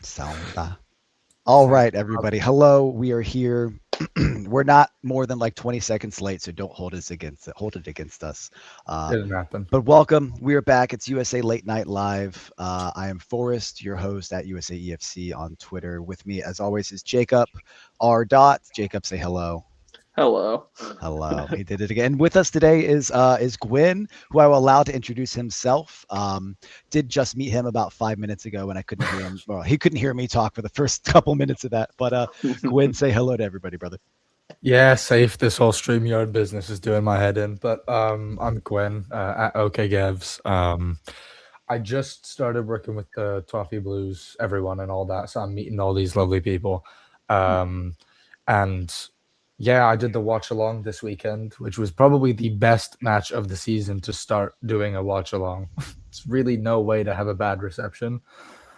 Sound. All right, everybody. Hello. We are here. We're not more than like 20 seconds late, so don't hold it against us. Didn't happen. But welcome. We are back. It's USA Late Night Live. I am Forrest, your host at USA EFC on Twitter. With me, as always, is Jacob R. Dot. Jacob, say hello. Hello. Hello. He did it again. With us today is Gwyn, who I will allow to introduce himself. Did just meet him about 5 minutes ago, and I couldn't hear him. Well, he couldn't hear me talk for the first couple minutes of that. But Gwyn, say hello to everybody, brother. Yeah, safe. This whole StreamYard business is doing my head in. But I'm Gwen at OKGevs. I just started working with the Toffee Blues, everyone, and all that. So I'm meeting all these lovely people. And yeah, I did the watch along this weekend, which was probably the best match of the season to start doing a watch along. It's really no way to have a bad reception.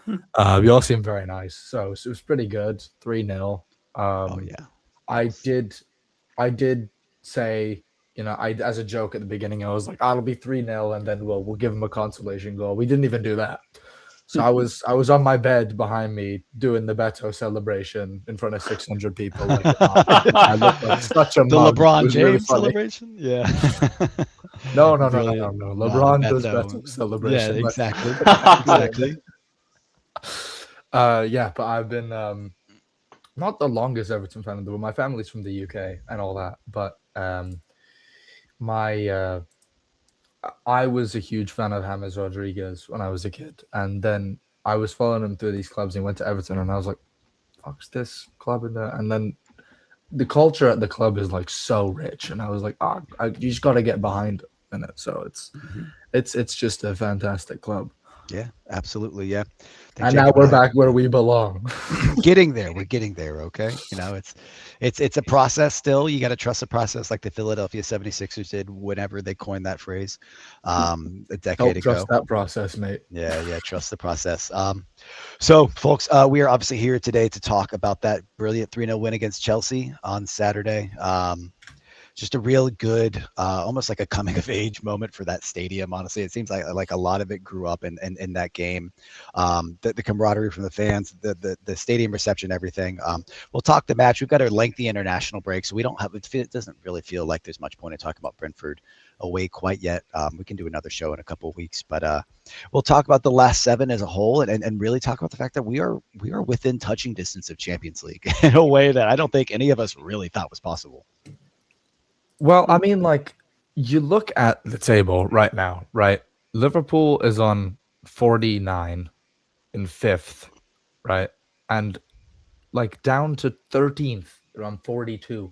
We all seemed very nice, so it was pretty good. 3-0. Oh yeah. I did say, I as a joke at the beginning, I was like, "I'll be 3-0, and then we'll give him a consolation goal." We didn't even do that. So I was on my bed behind me doing the Beto celebration in front of 600 people. Like, I looked like such a The mug. It LeBron was really James funny. celebration? Yeah. No. Brilliant. LeBron No, does Beto. Beto celebration. Yeah, but- exactly. Exactly. Yeah, but I've been not the longest Everton fan in the world. My family's from the UK and all that, but my I was a huge fan of James Rodriguez when I was a kid, and then I was following him through these clubs. And he went to Everton, and I was like, "Fuck's this club in there?" And then the culture at the club is like so rich, and I was like, you just got to get behind it in it." So it's just a fantastic club. Yeah, absolutely. Yeah. And now we're back where we belong. Getting there. We're getting there. Okay. It's a process still. You got to trust the process like the Philadelphia 76ers did whenever they coined that phrase a decade Don't ago. trust that process, mate. Yeah. Trust the process. So, folks, we are obviously here today to talk about that brilliant 3-0 win against Chelsea on Saturday. Just a real good, almost like a coming of age moment for that stadium. Honestly, it seems like a lot of it grew up in that game. The camaraderie from the fans, the stadium reception, everything. We'll talk the match. We've got a lengthy international break, so we don't have. It doesn't really feel like there's much point in talking about Brentford away quite yet. We can do another show in a couple of weeks, but we'll talk about the last 7 as a whole, and really talk about the fact that we are within touching distance of Champions League in a way that I don't think any of us really thought was possible. Well, I mean, like, you look at the table right now, right? Liverpool is on 49 in 5th, right? And, like, down to 13th, they're on 42.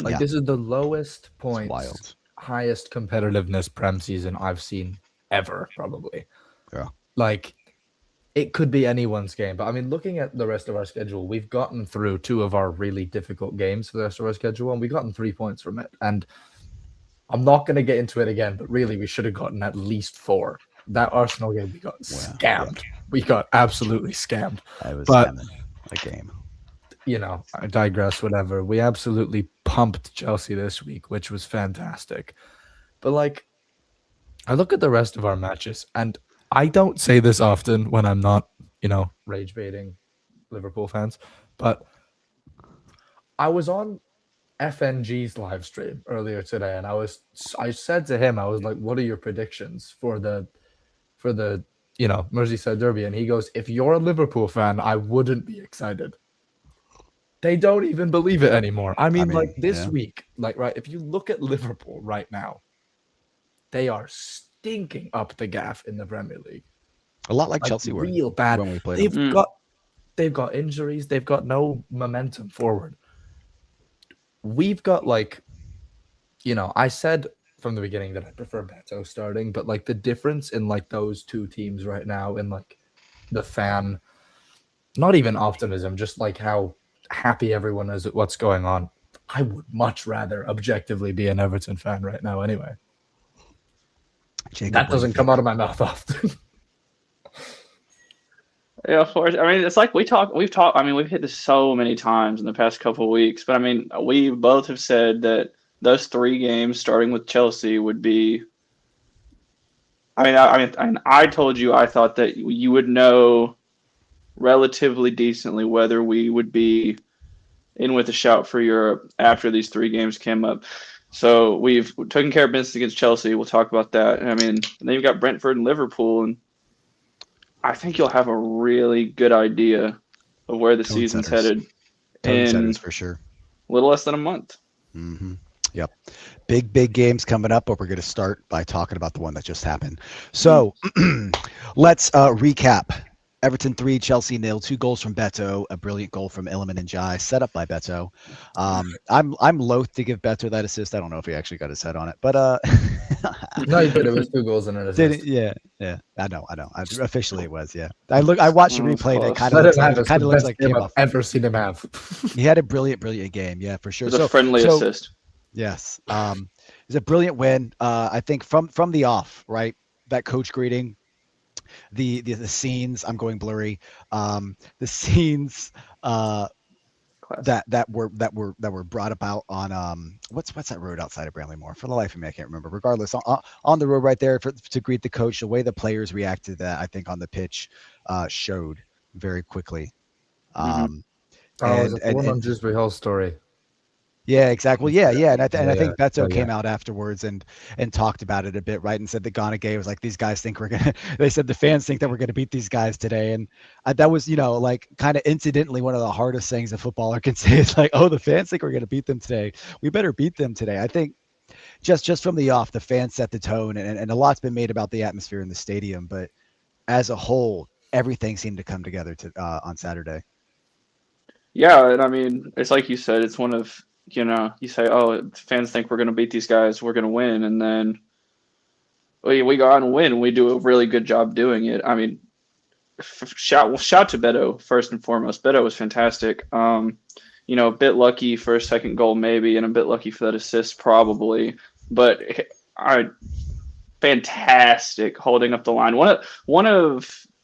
Like, Yeah. this is the lowest It's points, wild. highest competitiveness Prem season I've seen ever, probably. Yeah. Like, it could be anyone's game. But, I mean, looking at the rest of our schedule, we've gotten through 2 of our really difficult games for the rest of our schedule, and we've gotten 3 points from it. And I'm not going to get into it again, but really, we should have gotten at least 4. That Arsenal game, we got scammed. Yeah. We got absolutely scammed. It was but a game. I digress, whatever. We absolutely pumped Chelsea this week, which was fantastic. But, like, I look at the rest of our matches, and I don't say this often when I'm not, rage baiting Liverpool fans, but I was on FNG's live stream earlier today, and I said to him, I was like, "What are your predictions for the Merseyside Derby?" And he goes, "If you're a Liverpool fan, I wouldn't be excited." They don't even believe it anymore. I mean like this week, like, right, if you look at Liverpool right now, they are stinking up the gaff in the Premier League. A lot like Chelsea were real bad. when we played them. They've got injuries. They've got no momentum forward. We've got, like, I said from the beginning that I prefer Beto starting, but, like, the difference in, like, those 2 teams right now in, like, the fan, not even optimism, just, like, how happy everyone is at what's going on. I would much rather objectively be an Everton fan right now anyway. Jacob, that doesn't come out of my mouth often. Yeah, of course. I mean, it's like we've talked. I mean, we've hit this so many times in the past couple of weeks. But I mean, we both have said that those 3 games, starting with Chelsea, would be. I told you I thought that you would know relatively decently whether we would be in with a shout for Europe after these 3 games came up. So we've taken care of business against Chelsea. We'll talk about that. I mean, then you've got Brentford and Liverpool, and I think you'll have a really good idea of where the Tone season's setters. headed Tone in setters for sure. a little less than a month. Mm-hmm. Yep. Big games coming up, but we're going to start by talking about the one that just happened. So let's recap. Everton 3, Chelsea 0, 2 goals from Beto, a brilliant goal from Iliman and Jai, set up by Beto. I'm loath to give Beto that assist. I don't know if he actually got his head on it, but No, you did. It was 2 goals and an did assist. it? Yeah. I know. Officially, it was. Yeah. I watched the replay, and it kind of Let looks him like have it kind of looks like game came I've off. ever seen him have. He had a brilliant game. Yeah, for sure. It was a friendly assist. Yes. It's a brilliant win. I think from the off, right? That coach greeting, the scenes, I'm going blurry. The scenes that were brought about on what's that road outside of Bramley-Moore? For the life of me, I can't remember. Regardless, on the road right there to greet the coach, the way the players reacted to that, I think on the pitch showed very quickly. Mhm. One on Dewsbury Hall story. Yeah, exactly. Yeah, and I think Beto yeah. came out afterwards and talked about it a bit, right? And said that Gay was like, these guys think we're gonna. They said the fans think that we're gonna beat these guys today, and that was, like kind of incidentally one of the hardest things a footballer can say. It's like, oh, the fans think we're gonna beat them today. We better beat them today. I think just from the off, the fans set the tone, and a lot's been made about the atmosphere in the stadium, but as a whole, everything seemed to come together on Saturday. Yeah, and I mean, it's like you said, it's one of, you say, oh, fans think we're going to beat these guys, we're going to win, and then we go out and win, and we do a really good job doing it. I mean, shout to Beto first and foremost. Beto was fantastic. A bit lucky for a second goal maybe, and a bit lucky for that assist probably, but fantastic holding up the line.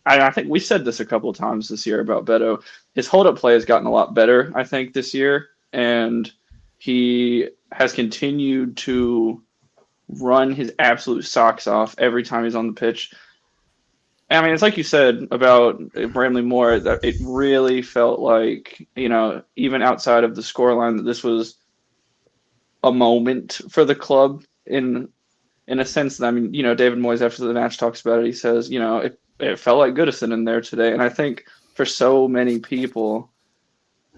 I think we said this a couple of times this year about Beto. His hold-up play has gotten a lot better, I think, this year, and he has continued to run his absolute socks off every time he's on the pitch. I mean, it's like you said about Bramley-Moore, that it really felt like, even outside of the scoreline, that this was a moment for the club in a sense that, I mean, David Moyes after the match talks about it. He says, it felt like Goodison in there today. And I think for so many people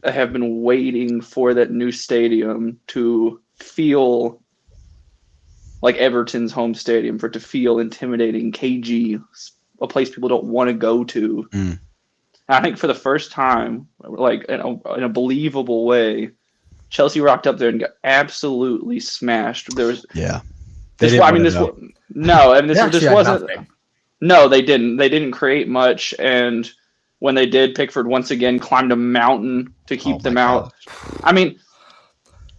have been waiting for that new stadium to feel like Everton's home stadium, for it to feel intimidating, cagey, a place people don't want to go to. Mm. I think for the first time, like in a believable way, Chelsea rocked up there and got absolutely smashed. There was this wasn't. No, they didn't. They didn't create much, and when they did, Pickford once again climbed a mountain to keep them out. Gosh. I mean,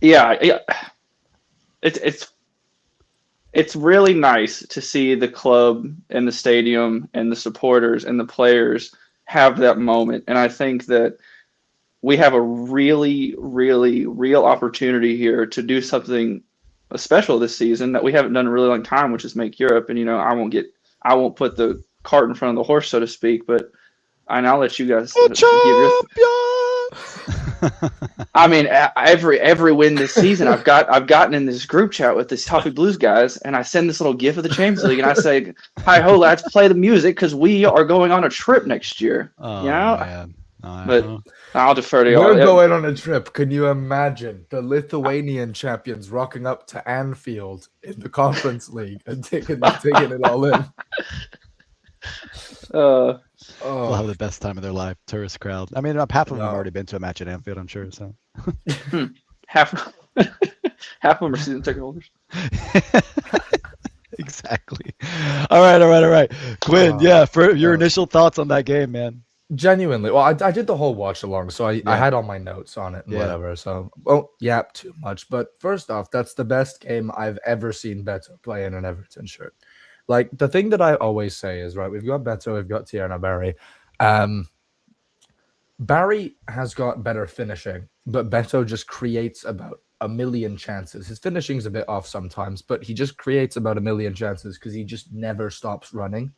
yeah, it's really nice to see the club and the stadium and the supporters and the players have that moment, and I think that we have a really, really real opportunity here to do something special this season that we haven't done in a really long time, which is make Europe. And I won't put the cart in front of the horse, so to speak, but I'll let you guys give your. I mean, every win this season, I've gotten in this group chat with this Toffee Blues guys, and I send this little gif of the Champions League, and I say, "Hi ho, lads, play the music because we are going on a trip next year." Oh, man. But I'll defer to y'all. We're going on a trip. Can you imagine the Lithuanian champions rocking up to Anfield in the Conference League and taking it all in? They'll have the best time of their life. Tourist crowd. I mean, half of them have already been to a match at Anfield, I'm sure. So half of them are season ticket holders. Exactly. All right. Quinn, for your initial thoughts on that game, man. Genuinely, well, I did the whole watch along, so I had all my notes on it and whatever. So, yap too much. But first off, that's the best game I've ever seen Beto play in an Everton shirt. Like, the thing that I always say is, right, we've got Beto, we've got Tierna Barry. Barry has got better finishing, but Beto just creates about a million chances. His finishing's a bit off sometimes, but he just creates about a million chances because he just never stops running.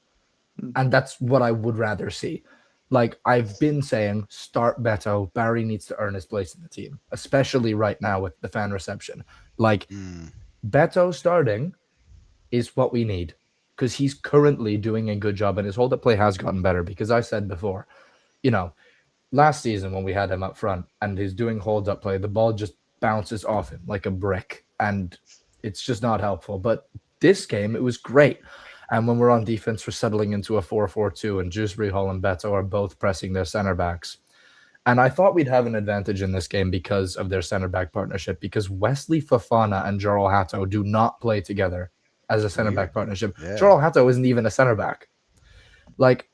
And that's what I would rather see. Like, I've been saying, start Beto. Barry needs to earn his place in the team, especially right now with the fan reception. Like, Mm. Beto starting is what we need because he's currently doing a good job and his hold up play has gotten better. Because I said before, you know, last season when we had him up front and he's doing hold up play, the ball just bounces off him like a brick and it's just not helpful. But this game, it was great. And when we're on defense, we're settling into a 4-4-2, and Jusri Hall and Beto are both pressing their center backs. And I thought we'd have an advantage in this game because of their center back partnership, because Wesley Fofana and Joral Hatto do not play together as a center back partnership. Yeah. Joral Hatto isn't even a center back. Like,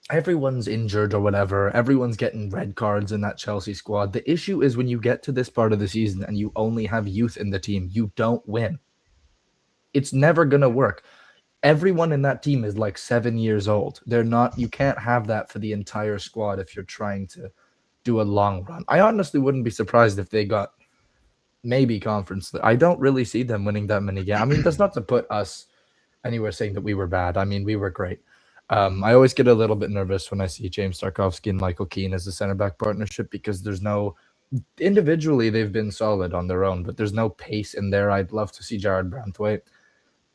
everyone's injured or whatever. Everyone's getting red cards in that Chelsea squad. The issue is when you get to this part of the season and you only have youth in the team, you don't win. It's never going to work. Everyone in that team is like 7 years old. You can't have that for the entire squad if you're trying to do a long run. I honestly wouldn't be surprised if they got maybe conference. I don't really see them winning that many games. I mean, that's not to put us anywhere saying that we were bad. I mean, we were great. I always get a little bit nervous when I see James Tarkowski and Michael Keane as a center back partnership because there's no individually they've been solid on their own, but there's no pace in there. I'd love to see Jared Branthwaite,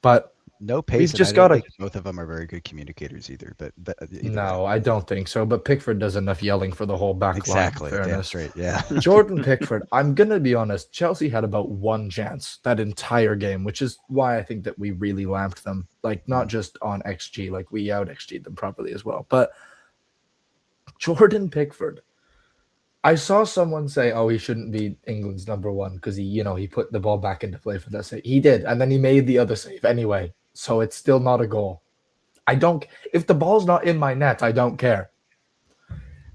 but No pace. we've And just I got don't to. think both of them are very good communicators either. But either No, way. I don't think so. But Pickford does enough yelling for the whole back Exactly. line. Damn Fairness. straight. Yeah. Jordan Pickford, I'm going to be honest, Chelsea had about one chance that entire game, which is why I think that we really lamped them. Like, not just on XG, like we out XG'd them properly as well. But Jordan Pickford, I saw someone say, oh, he shouldn't be England's number one because he put the ball back into play for that save. He did, and then he made the other save anyway. So it's still not a goal. If the ball's not in my net, I don't care.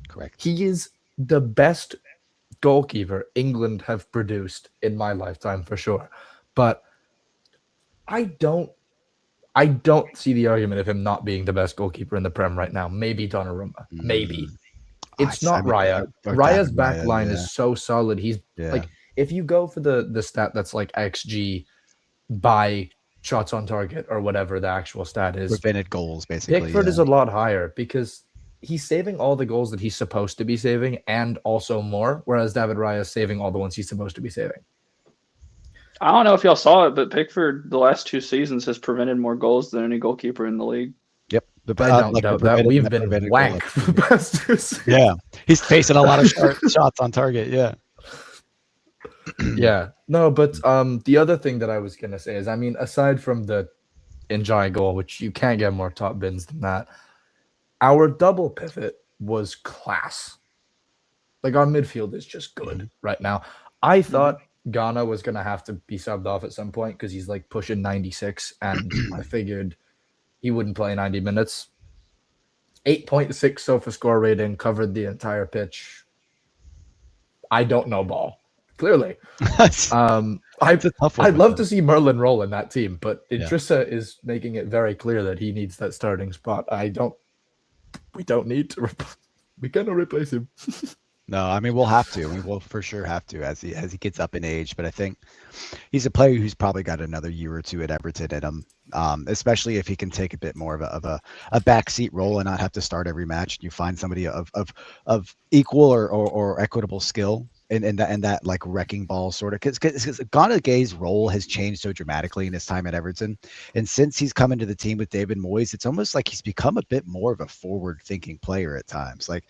Correct. He is the best goalkeeper England have produced in my lifetime for sure. But I don't see the argument of him not being the best goalkeeper in the Prem right now. Maybe Donnarumma. Maybe. It's not Raya. Raya's back line is so solid. He's like, if you go for the stat that's like XG by shots on target or whatever the actual stat is, prevented goals, basically. Pickford is a lot higher because he's saving all the goals that he's supposed to be saving and also more, whereas David Raya is saving all the ones he's supposed to be saving. I don't know if y'all saw it, but Pickford the last 2 seasons has prevented more goals than any goalkeeper in the league. Yep. I don't doubt that. We've been wank for the past 2 seasons. Yeah. He's facing a lot of shots on target. Yeah. Yeah. No, but the other thing that I was going to say is, I mean, aside from the Njai goal, which you can't get more top bins than that, our double pivot was class. Like, our midfield is just good right now. I thought Ghana was going to have to be subbed off at some point because he's like pushing 96, and I figured he wouldn't play 90 minutes. 8.6 SOFA score rating, covered the entire pitch. I don't know ball, clearly. I'd love to see Merlin roll in that team, but Idrissa is making it very clear that he needs that starting spot. We don't need to. We cannot replace him. No, I mean, we'll have to. We will for sure have to as he gets up in age. But I think he's a player who's probably got another year or two at Everton in him, especially if he can take a bit more of a backseat role and not have to start every match. You find somebody of equal or equitable skill in that like wrecking ball sort of, because Ghana Gay's role has changed so dramatically in his time at Everton, and since he's come into the team with David Moyes, it's almost like he's become a bit more of a forward-thinking player at times. Like,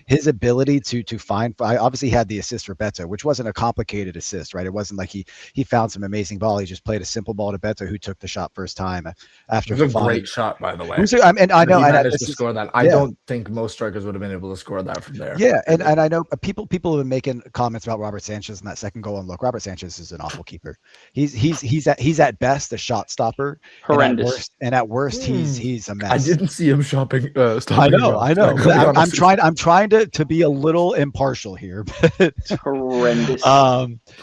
his ability to find, I obviously had the assist for Beto, which wasn't a complicated assist, right? It wasn't like he found some amazing ball. He just played a simple ball to Beto, who took the shot first time after. It was a great shot, by the way. And I know, he managed to score that. I don't think most strikers would have been able to score that from there. Yeah, and I know people have been making comments about Robert Sanchez in that second goal. And look, Robert Sanchez is an awful keeper. He's at best a shot stopper. Horrendous. And at worst, he's a mess. I didn't see him stopping. I know. I'm trying to be a little impartial here, but horrendous.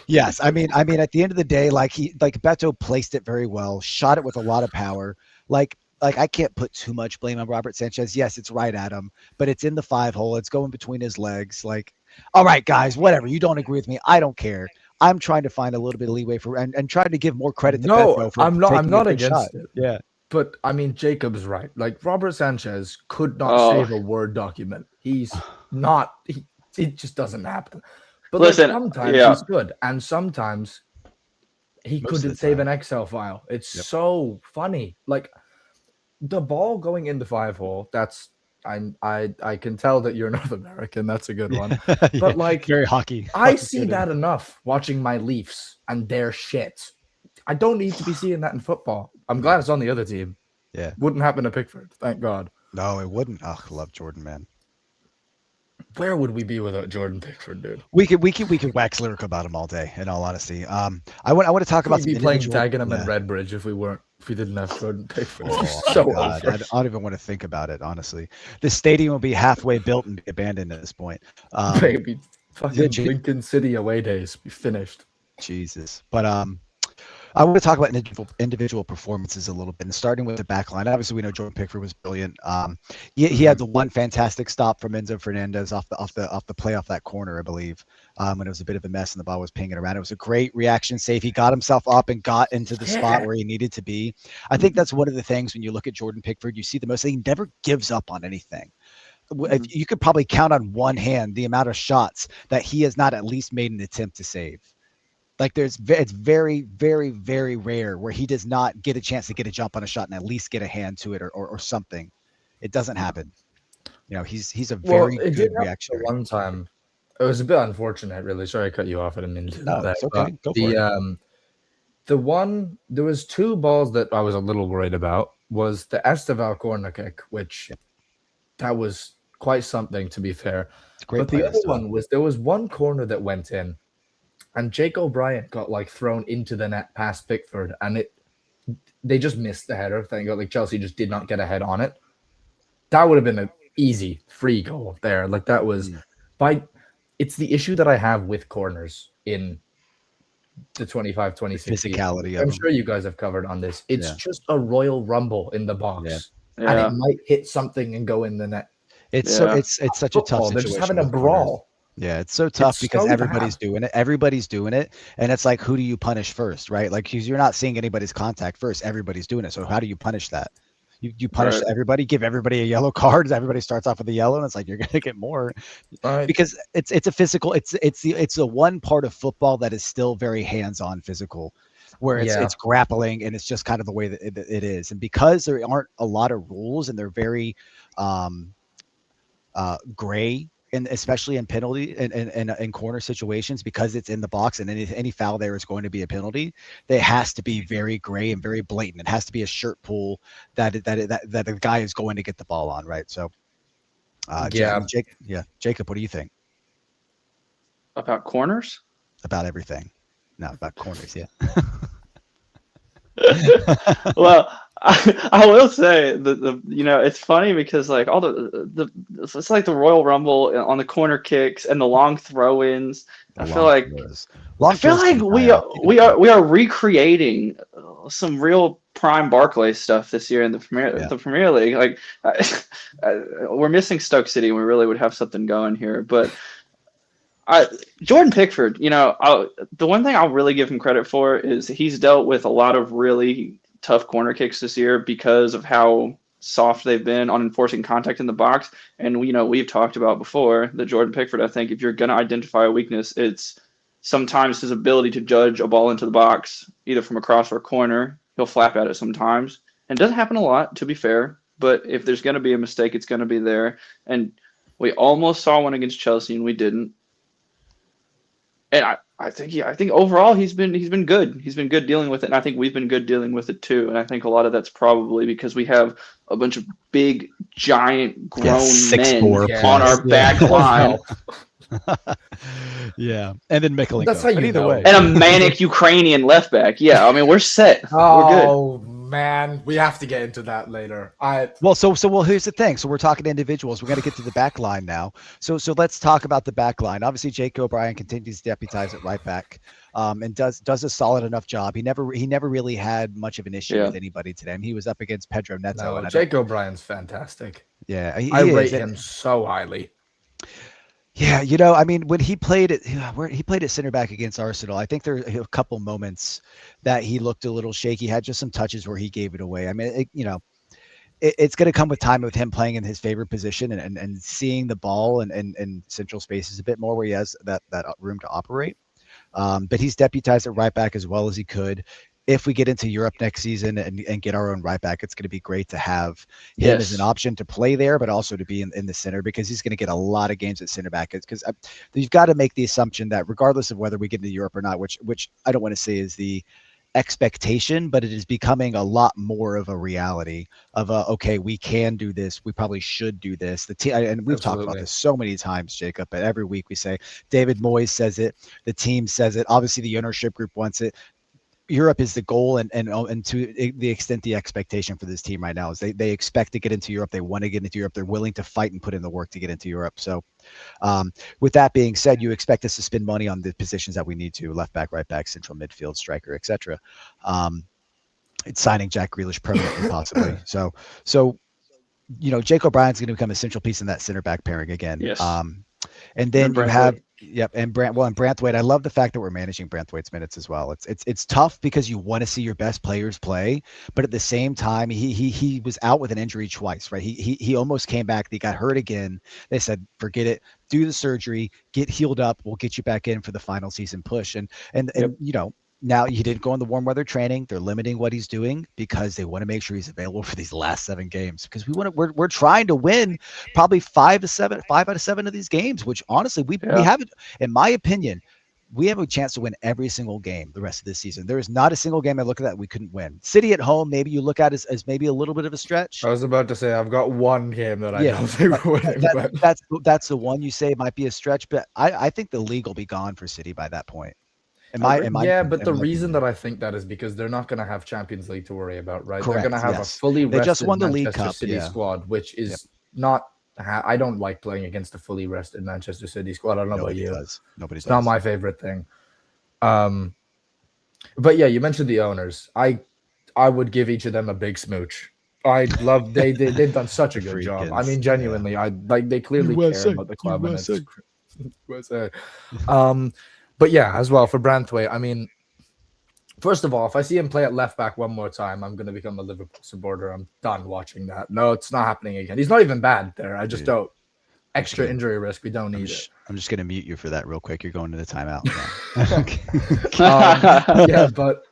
Yes, I mean, at the end of the day, like Beto placed it very well, shot it with a lot of power. Like I can't put too much blame on Robert Sanchez. Yes, it's right at him, but it's in the 5-hole. It's going between his legs. Like, all right, guys, whatever. You don't agree with me. I don't care. I'm trying to find a little bit of leeway for and trying to give more credit to Beto for I'm not against it. Yeah. But I mean, Jacob's right. Like Robert Sanchez could not Oh, save a Word document. He's not. It just doesn't happen. But like listen, sometimes yeah, he's good, and sometimes he Most of couldn't the save time. an Excel file. It's Yep. so funny. Like the ball going in the 5-hole. That's I can tell that you're North American. That's a good one. Yeah, But like very hockey I see footed. that enough watching my Leafs and their shit. I don't need to be seeing that in football. I'm glad it's on the other team. Yeah. Wouldn't happen to Pickford, thank God. No, it wouldn't. Oh, I love Jordan, man. Where would we be without Jordan Pickford, dude? We could wax lyrical about him all day. In all honesty, I want to talk about We'd some be playing individual. Dagenham and Yeah. Redbridge if we didn't have Jordan Pickford. Oh So my God, over. I don't even want to think about it. Honestly, this stadium will be halfway built and be abandoned at this point. Baby, fucking J- Lincoln City away days be finished. Jesus, but I want to talk about individual performances a little bit, and starting with the back line. Obviously, we know Jordan Pickford was brilliant. He had the one fantastic stop from Enzo Fernandez off the play off that corner, I believe, when it was a bit of a mess and the ball was pinging around. It was a great reaction save. He got himself up and got into the spot where he needed to be. I think that's one of the things when you look at Jordan Pickford, you see the most. He never gives up on anything. If you could probably count on one hand the amount of shots that he has not at least made an attempt to save. Like it's very, very, very rare where he does not get a chance to get a jump on a shot and at least get a hand to it or something. It doesn't happen. He's a very It good did happen reactionary. one time. It was a bit unfortunate, really. Sorry I cut you off. I didn't mean to do No, that. it's okay. Go for it. The one there was two balls that I was a little worried about was the Esteval corner kick, which that was quite something to be fair. It's a great But play. the other one was there was one corner that went in, and Jake O'Brien got like thrown into the net past Pickford, and they just missed the header. Thank God, like Chelsea just did not get a head on it. That would have been an easy free goal there. Like that was it's the issue that I have with corners in the 25-26 physicality of I'm them. sure you guys have covered on this. It's just a Royal Rumble in the box, and it might hit something and go in the net. It's such a tough situation. They're just having a with brawl. corners. Yeah, it's so tough It's because so everybody's bad. doing it. Everybody's doing it, and it's like, who do you punish first, right? Like, 'cause you're not seeing anybody's contact first. Everybody's doing it. So how do you punish that? You punish Right. everybody, give everybody a yellow card. Everybody starts off with a yellow, and it's like you're gonna get more because it's a physical. It's the one part of football that is still very hands-on physical, where it's grappling and it's just kind of the way that it is. And because there aren't a lot of rules and they're very gray, and especially in penalty and corner situations, because it's in the box and any foul there is going to be a penalty. It has to be very gray and very blatant. It has to be a shirt pull that the guy is going to get the ball on, right? So, Jacob, what do you think About corners? about everything? No, about corners, yeah. Well, I will say the it's funny because like all the it's like the Royal Rumble on the corner kicks and the long throw-ins. I feel like we are recreating some real prime Barclay stuff this year in the Premier League. Like we're missing Stoke City, and we really would have something going here, but. Jordan Pickford, the one thing I'll really give him credit for is he's dealt with a lot of really tough corner kicks this year because of how soft they've been on enforcing contact in the box. And we've talked about before that Jordan Pickford, I think if you're going to identify a weakness, it's sometimes his ability to judge a ball into the box, either from across or a corner. He'll flap at it sometimes. And it doesn't happen a lot, to be fair. But if there's going to be a mistake, it's going to be there. And we almost saw one against Chelsea, and we didn't. And I think overall he's been good. He's been good dealing with it, and I think we've been good dealing with it too. And I think a lot of that's probably because we have a bunch of big, giant, grown men on our back line. Yeah, and then Mikolenko. That's how you know. way. And a manic Ukrainian left back. Yeah, I mean we're set. We're Oh man, we have to get into that later. Well, here's the thing. So we're talking to individuals. We're going to get to the back line now. So let's talk about the back line. Obviously, Jake O'Brien continues to deputize at right back, and does a solid enough job. He never really had much of an issue with anybody today. And he was up against Pedro Neto. No, Jake O'Brien's fantastic. Yeah, I rate him so highly. Yeah, you know, I mean, when he played it, where he played at center back against Arsenal, I think there are a couple moments that he looked a little shaky. Had just some touches where he gave it away. I mean, it's going to come with time with him playing in his favorite position and seeing the ball and central spaces a bit more where he has that room to operate. But he's deputized at right back as well as he could. If we get into Europe next season and get our own right back, it's going to be great to have him as an Yes. option to play there, but also to be in the center because he's going to get a lot of games at center back. Because you've got to make the assumption that regardless of whether we get into Europe or not, which I don't want to say is the expectation, but it is becoming a lot more of a reality of okay, we can do this. We probably should do this. The team, and we've talked about Absolutely. this so many times, Jacob. But every week we say David Moyes says it, the team says it. Obviously, the ownership group wants it. Europe is the goal, and to the extent the expectation for this team right now is they expect to get into Europe. They want to get into Europe. They're willing to fight and put in the work to get into Europe. So, with that being said, you expect us to spend money on the positions that we need to: left back, right back, central midfield, striker, etc. It's signing Jack Grealish permanently, possibly. So Jake O'Brien's going to become a central piece in that center back pairing again. Yes. And then And you have Brantwaite. and Branthwaite. I love the fact that we're managing Branthwaite's minutes as well. It's tough because you want to see your best players play, but at the same time, he was out with an injury twice, right? He almost came back. He got hurt again. They said, forget it, do the surgery, get healed up. We'll get you back in for the final season push. Yep. Now he didn't go in the warm weather training. They're limiting what he's doing because they want to make sure he's available for these last 7 games because we're trying to win probably 5 out of 7 of these games, which honestly we Yeah. haven't, in my opinion, we have a chance to win every single game the rest of this season. There is not a single game I look at that we couldn't win. City at home, maybe you look at as maybe a little bit of a stretch. I was about to say I've got one game that I Yeah, don't think we're winning, but that's the one you say might be a stretch, but I think the league will be gone for City by that point. In I my agree. in my yeah, but in the my reason opinion. that I think that is because they're not going to have Champions League to worry about, right? They're going Correct. to have a Yes. fully They just rested won the League Manchester Cup. City Yeah. squad, which Yep. is not. I don't like playing against a fully rested Manchester City squad. I don't know about Nobody you. does. Nobody It's not does. my favorite thing. But yeah, you mentioned the owners. I would give each of them a big smooch. I love they've done such a good job. I Freakins. mean, genuinely, I like they clearly care USA, about the club and USA. it's USA. But yeah, as well for Branthwaite. I mean, first of all, if I see him play at left back one more time, I'm going to become a Liverpool supporter. I'm done watching that. No, it's not happening again. He's not even bad there. I just Dude. don't. Extra Okay. injury risk. We don't need it. I'm just gonna mute you for that real quick. You're going to the timeout. Yeah, but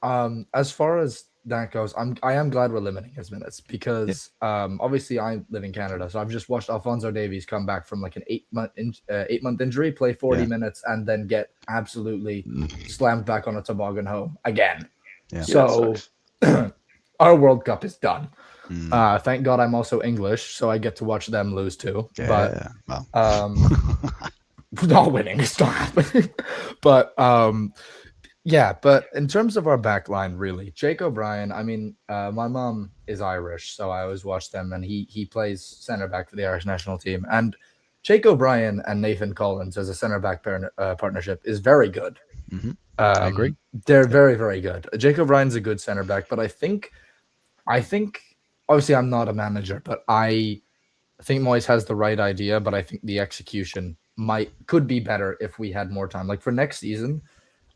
as far as that goes, I am glad we're limiting his minutes because obviously I live in Canada, so I've just watched Alphonso Davies come back from like an 8-month injury, play 40 minutes, and then get absolutely slammed back on a toboggan home again. Yeah. So our World Cup is done. Thank God I'm also English, so I get to watch them lose too. Yeah. But Well. we're not winning. It's not happening. But yeah. But in terms of our back line, really, Jake O'Brien. I mean, my mom is Irish, so I always watch them, and he plays center back for the Irish national team. And Jake O'Brien and Nathan Collins as a center back partnership is very good. Mm-hmm. I agree. They're very, very good. Jake O'Brien's a good center back, but I think obviously I'm not a manager, but I think Moyes has the right idea, but I think the execution could be better if we had more time. Like for next season,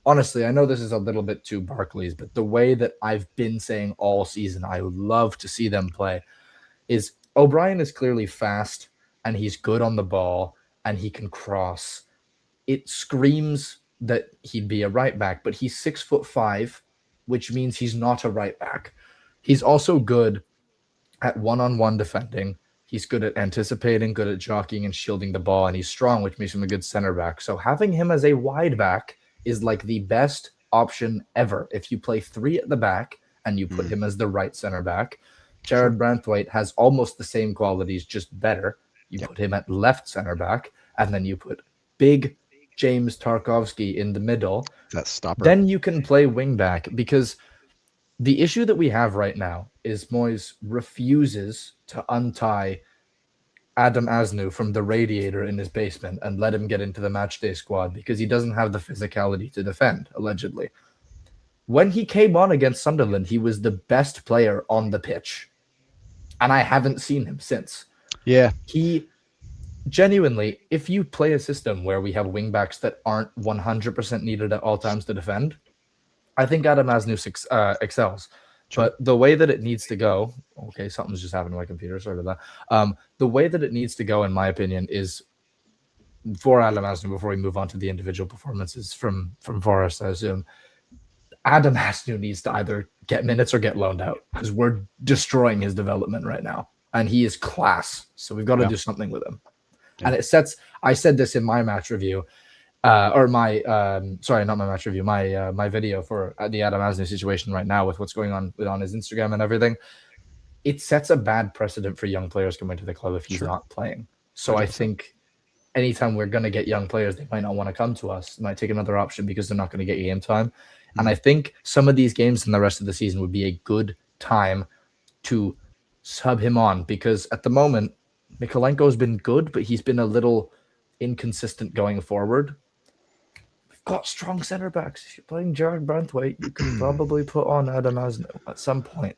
honestly, I know this is a little bit too Barclays, but the way that I've been saying all season, I would love to see them play, is O'Brien is clearly fast and he's good on the ball and he can cross. It screams that he'd be a right back, but he's 6'5", which means he's not a right back. He's also good at one-on-one defending. He's good at anticipating, good at jockeying and shielding the ball, and he's strong, which makes him a good center back. So having him as a wide back is like the best option ever. If you play 3 at the back and you put him as the right center back, Jared Branthwaite has almost the same qualities, just better. You put him at left center back, and then you put big James Tarkowski in the middle. That stopper. Then you can play wing back, because the issue that we have right now is Moyes refuses to untie Adam Asnu from the radiator in his basement and let him get into the matchday squad because he doesn't have the physicality to defend, allegedly. When he came on against Sunderland, he was the best player on the pitch. And I haven't seen him since. Yeah. He genuinely, if you play a system where we have wingbacks that aren't 100% needed at all times to defend, I think Adam Asnew excels. Sure. But the way that it needs to go, okay, something's just happened to my computer. Sorry about that. The way that it needs to go, in my opinion, is for Adam Asnew, before we move on to the individual performances from Forrest, I assume, Adam Asnew needs to either get minutes or get loaned out because we're destroying his development right now. And he is class. So we've got to do something with him. Yeah. And it sets, I said this in my match review, or my, sorry, not my match review, my video for the Adam Asnew situation right now with what's going on his Instagram and everything. It sets a bad precedent for young players coming to the club if he's not playing. So 100%. I think anytime we're going to get young players, they might not want to come to us. They might take another option because they're not going to get game time. Mm-hmm. And I think some of these games in the rest of the season would be a good time to sub him on, because at the moment, Mykolenko has been good, but he's been a little inconsistent going forward. We've got strong center backs. If you're playing Jared Brantwaite, you can probably put on Adam Asnew at some point.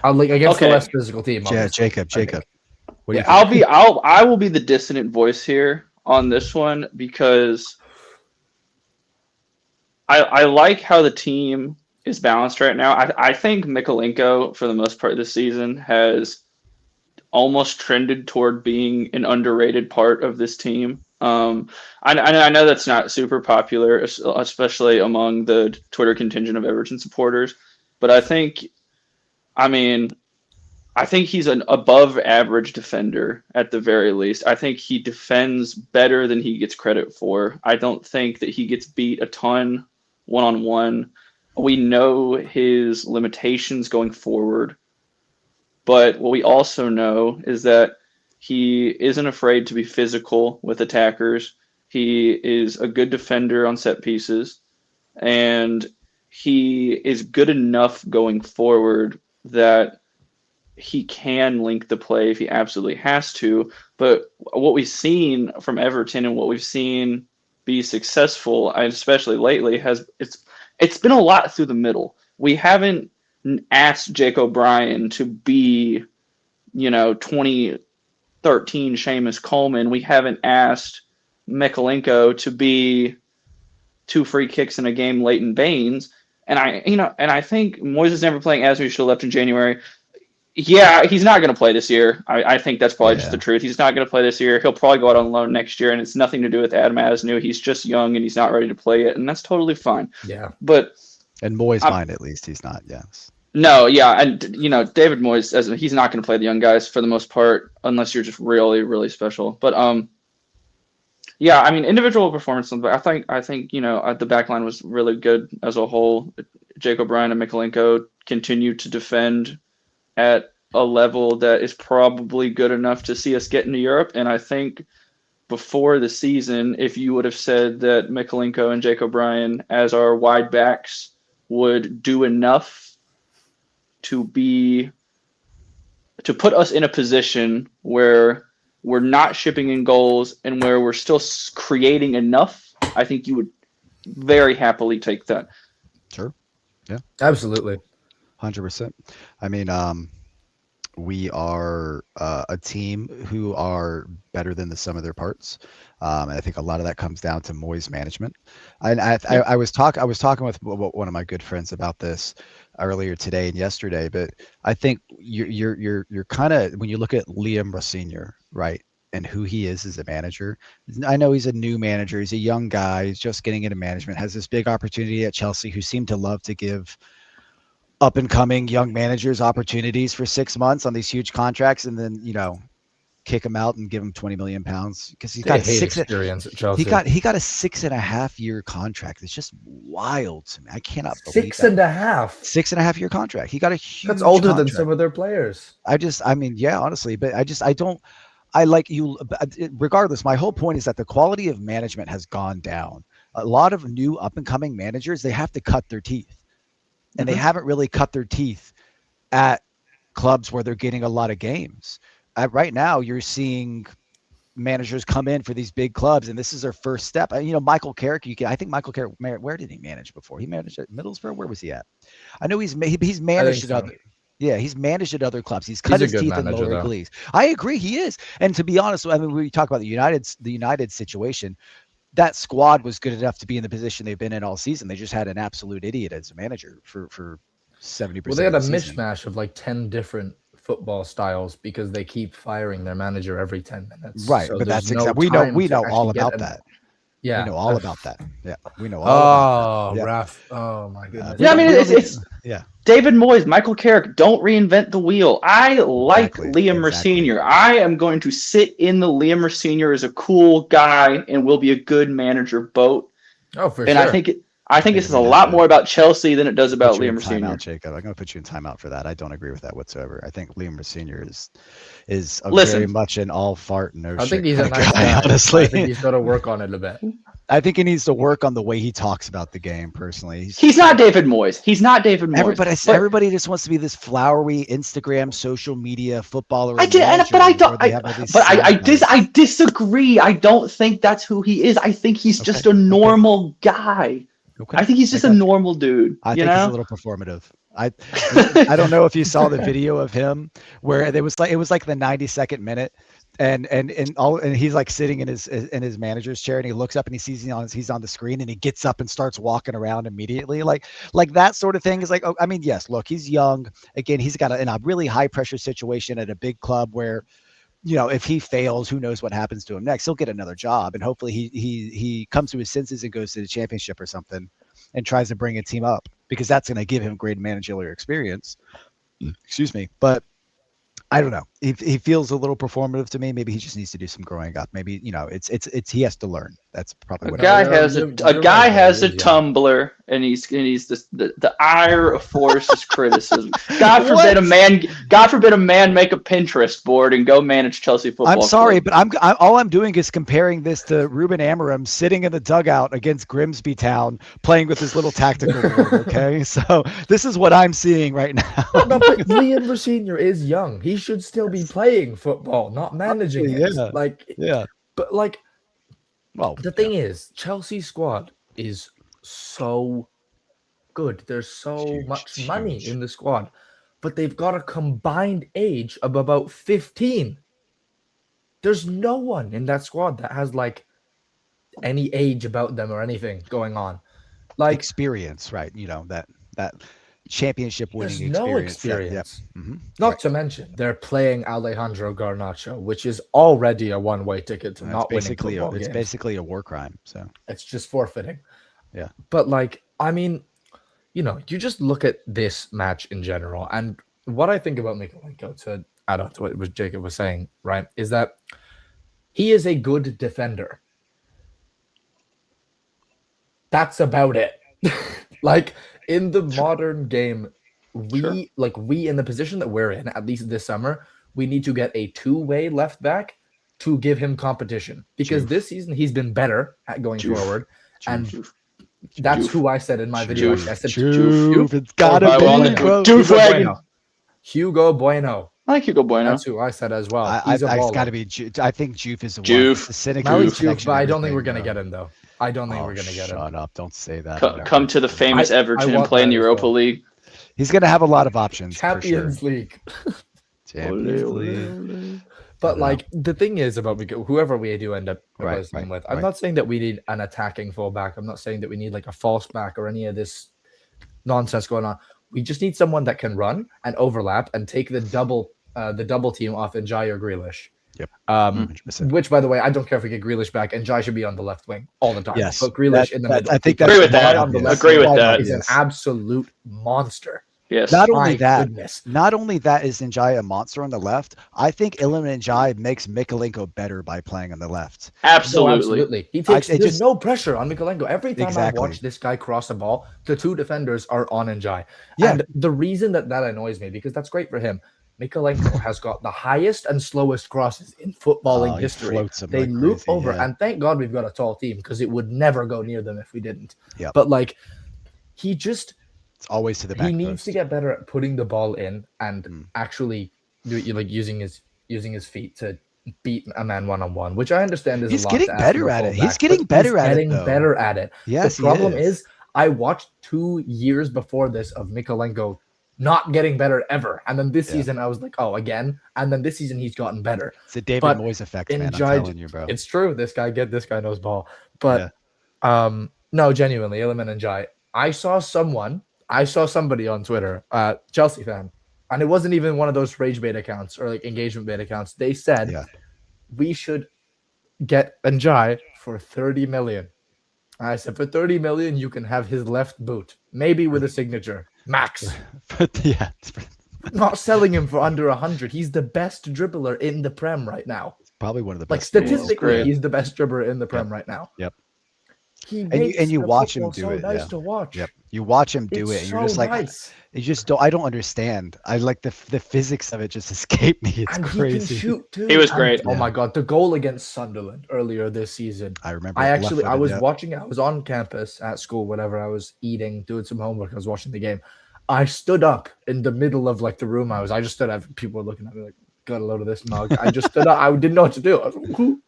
Like against the less physical team. Yeah, Jacob. Yeah, I will be the dissonant voice here on this one, because I like how the team is balanced right now. I think Mykolenko, for the most part this season, has almost trended toward being an underrated part of this team. I know that's not super popular, especially among the Twitter contingent of Everton supporters, but I think he's an above average defender at the very least. I think he defends better than he gets credit for. I don't think that he gets beat a ton one-on-one. We know his limitations going forward, but what we also know is that he isn't afraid to be physical with attackers. He is a good defender on set pieces, and he is good enough going forward that he can link the play if he absolutely has to. But what we've seen from Everton and what we've seen be successful, especially lately, it's been a lot through the middle. We haven't asked Jake O'Brien to be, 2013 Seamus Coleman. We haven't asked Mykolenko to be 2 free kicks in a game, Leighton Baines. And I think Moyes is never playing as we should have left in January. Yeah, he's not going to play this year. I think that's probably just the truth. He's not going to play this year. He'll probably go out on loan next year, and it's nothing to do with Adam Asnew. He's just young, and he's not ready to play it, and that's totally fine. Yeah. And Moyes' mind, at least, he's not, yes. No, yeah, and, David Moyes, he's not going to play the young guys for the most part, unless you're just really, really special. But, individual performance, I think the back line was really good as a whole. Jake O'Brien and Mykolenko continue to defend at a level that is probably good enough to see us get into Europe. And I think before the season, if you would have said that Mykolenko and Jake O'Brien as our wide backs would do enough to put us in a position where we're not shipping in goals and where we're still creating enough, I think you would very happily take that. Sure. Yeah. Absolutely. 100%. We are a team who are better than the sum of their parts. And I think a lot of that comes down to Moyes' management. And I was talking with one of my good friends about this earlier today and yesterday. But I think you're kind of, when you look at Liam Rossignol, right, and who he is as a manager. I know he's a new manager. He's a young guy. He's just getting into management. Has this big opportunity at Chelsea, who seem to love to give up and coming young managers opportunities for 6 months on these huge contracts, and then kick him out and give him £20 million because he's got experience at Chelsea. He got a 6.5 year contract. It's just wild to me. I cannot believe 6.5 year contract. He got a huge. That's older contract. than some of their players. Honestly, but I like you. Regardless, my whole point is that the quality of management has gone down. A lot of new up and coming managers, they have to cut their teeth. And they haven't really cut their teeth at clubs where they're getting a lot of games. Right now, you're seeing managers come in for these big clubs, and this is their first step. Michael Carrick. I think Michael Carrick. Where did he manage before? He managed at Middlesbrough. Where was he at? I know he's managed at other. Yeah, he's managed at other clubs. He's He's cut a his good teeth in manager, lower though. leagues. I agree, he is. And to be honest, I mean, when we talk about the United situation, that squad was good enough to be in the position they've been in all season. They just had an absolute idiot as a manager for 70% Well, they of had a the season. mishmash of like 10 different football styles because they keep firing their manager every 10 minutes. Right, So but there's that's no exactly time we to know all actually get about an- that. Yeah. We know all about that. Yeah, we know all Oh, about that. Yeah. ref. Oh my goodness. We Yeah, I don't- mean, we don't it's need- yeah. David Moyes, Michael Carrick, don't reinvent the wheel. I like Liam Exactly. Sr. I am going to sit in the Liam Sr. as a cool guy and will be a good manager boat. Oh, for And sure. I think this is a lot more about Chelsea than it does about Liam Sr. Jacob. I'm going to put you in timeout for that. I don't agree with that whatsoever. I think Liam Senior is very much an all fart no shit. I think he's a kinda nice guy. honestly. I think he's got to work on it a bit. I think he needs to work on the way he talks about the game. Personally, he's not David Moyes. He's not David Moyes. Everybody just wants to be this flowery Instagram, social media footballer. I disagree. I don't think that's who he is. I think he's just a normal guy. Okay. I think he's just a normal dude. I think he's a little performative. I don't know if you saw the video of him where it was like the 92nd minute, and he's like sitting in his manager's chair, and he looks up and he sees he's on the screen, and he gets up and starts walking around immediately, like that sort of thing is like, oh, I mean, yes, look, he's young. Again, he's got in a really high pressure situation at a big club where, you know, if he fails, who knows what happens to him next? He'll get another job, and hopefully he comes to his senses and goes to the championship or something and tries to bring a team up, because that's going to give him great managerial experience. Excuse me. But I don't know. He feels a little performative to me. Maybe he just needs to do some growing up. Maybe, you know, it's he has to learn. That's probably what a guy has a Tumblr, and he's the ire of Forrest's criticism. God forbid a man make a Pinterest board and go manage Chelsea football. I'm sorry, but all I'm doing is comparing this to Ruben Amorim sitting in the dugout against Grimsby Town playing with his little tactical board. Okay, so this is what I'm seeing right now. No, but Liam Senior is young. He should still be playing football, not managing it. But like, well, the thing is, Chelsea's squad is so good. There's so much money in the squad, but they've got a combined age of about 15. There's no one in that squad that has like any age about them or anything going on. Like experience, right? You know, that championship winning experience. No experience. Not to mention they're playing Alejandro Garnacho, which is already a one-way ticket to not winning football games. It's basically a war crime. So it's just forfeiting. Yeah. But like, I mean, you know, you just look at this match in general, and what I think about Mykolenko, to add on to what Jacob was saying, right, is that he is a good defender. That's about it. Like, in the modern game, we in the position that we're in, at least this summer, we need to get a two-way left back to give him competition, because this season he's been better at going forward, and that's who I said in my video. I said it's gotta be Hugo Bueno. I like Hugo Bueno. That's who I said as well. It's got to be I think Juve is the one. But I don't think we're gonna get him though. I don't think we're going to get him. Shut up. Don't say that. Come to the famous Everton and play in the Europa League. He's going to have a lot of options. Champions League. Champions League. But like, the thing is about whoever we do end up replacing with, I'm not saying that we need an attacking fullback. I'm not saying that we need like a false back or any of this nonsense going on. We just need someone that can run and overlap and take the double team off Njai or Grealish. Yep. Which, by the way, I don't care if we get Grealish back, and Jai should be on the left wing all the time. Yes, but Grealish in the middle. I think agree with that. Agree with that. He's an absolute monster. Yes. Not only that is Njai a monster on the left. I think Iliman Njai makes Mykolenko better by playing on the left. Absolutely. He takes there's no pressure on Mykolenko. Every time I watch this guy cross a ball, the two defenders are on Njai. Yeah. And the reason that annoys me, because that's great for him, Mykolenko has got the highest and slowest crosses in footballing history. They loop over, and thank God we've got a tall team, because it would never go near them if we didn't. Yep. But like, it's always to the back. He needs to get better at putting the ball in and actually using his feet to beat a man one-on-one, which I understand is he's a lot. Getting better at it. He's getting better at it. Yes, the problem is I watched 2 years before this of Mykolenko not getting better ever. And then this Yeah. season, I was like, oh, again. And then this season, he's gotten better. It's a David But Moyes effect, man. I'm Njai, telling you, bro. it's true. This guy knows ball. But no, genuinely, Iliman Njai. I saw somebody on Twitter, Chelsea fan, and it wasn't even one of those rage bait accounts or like engagement bait accounts. They said we should get Njai for 30 million. I said, for 30 million, you can have his left boot, maybe with a signature, max. Yeah, Not selling him for under 100. He's the best dribbler in the Prem right now. probably one of the Like best. statistically, he's the best dribbler in the Prem right now. Yep. He And you watch him do so it. nice to watch. Yep. You watch him do it, and you're so just like, nice. you just don't. I don't understand. I like the physics of it just escape me. It's And crazy. he can shoot too. He was And, great. oh my god, the goal against Sunderland earlier this season. I remember. I was watching it. I was on campus at school, whatever. I was eating, doing some homework. I was watching the game. I stood up in the middle of like the room I just stood up. People were looking at me like, got a load of this mug. I just stood up. I didn't know what to do. I was like, whoo.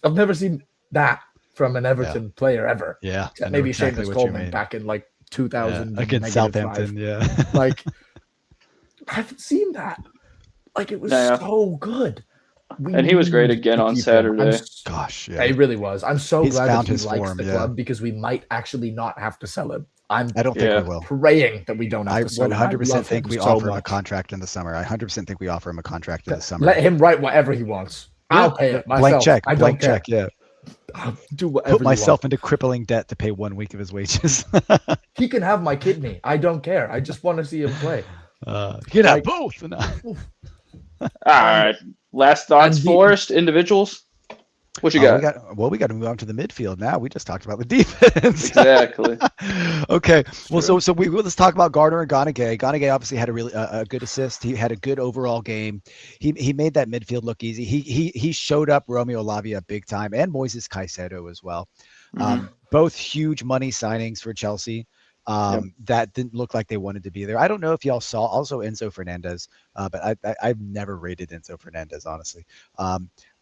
I've never seen that from an Everton player ever. Yeah. Maybe exactly Seamus Coleman back in like 2000 against Southampton. Yeah. Like, I haven't seen that. Like, it was so good. And he was great again on Saturday. Gosh, yeah. He really was. I'm so glad that he his likes form, the club because we might actually not have to sell him. I don't think we will. Praying that we don't have to sell him. I 100% think we offer him a contract in the summer. I 100% think we offer him a contract in the summer. Let him write whatever he wants. I'll pay it myself. Blank check. I don't Blank care. check. Yeah. I'll do whatever. Put myself into crippling debt to pay 1 week of his wages. He can have my kidney. I don't care. I just want to see him play. He can have both. All right. Last thoughts, Forrest, individuals. What you got? We got to move on to the midfield now. We just talked about the defense. Exactly. Okay. Well, so let's talk about Gardner and Gonagay. Gonagay obviously had a really a good assist. He had a good overall game. He made that midfield look easy. He showed up Romeo Lavia big time and Moises Caicedo as well. Both huge money signings for Chelsea. That didn't look like they wanted to be there. I don't know if y'all saw also Enzo Fernandez, but I've never rated Enzo Fernandez, honestly.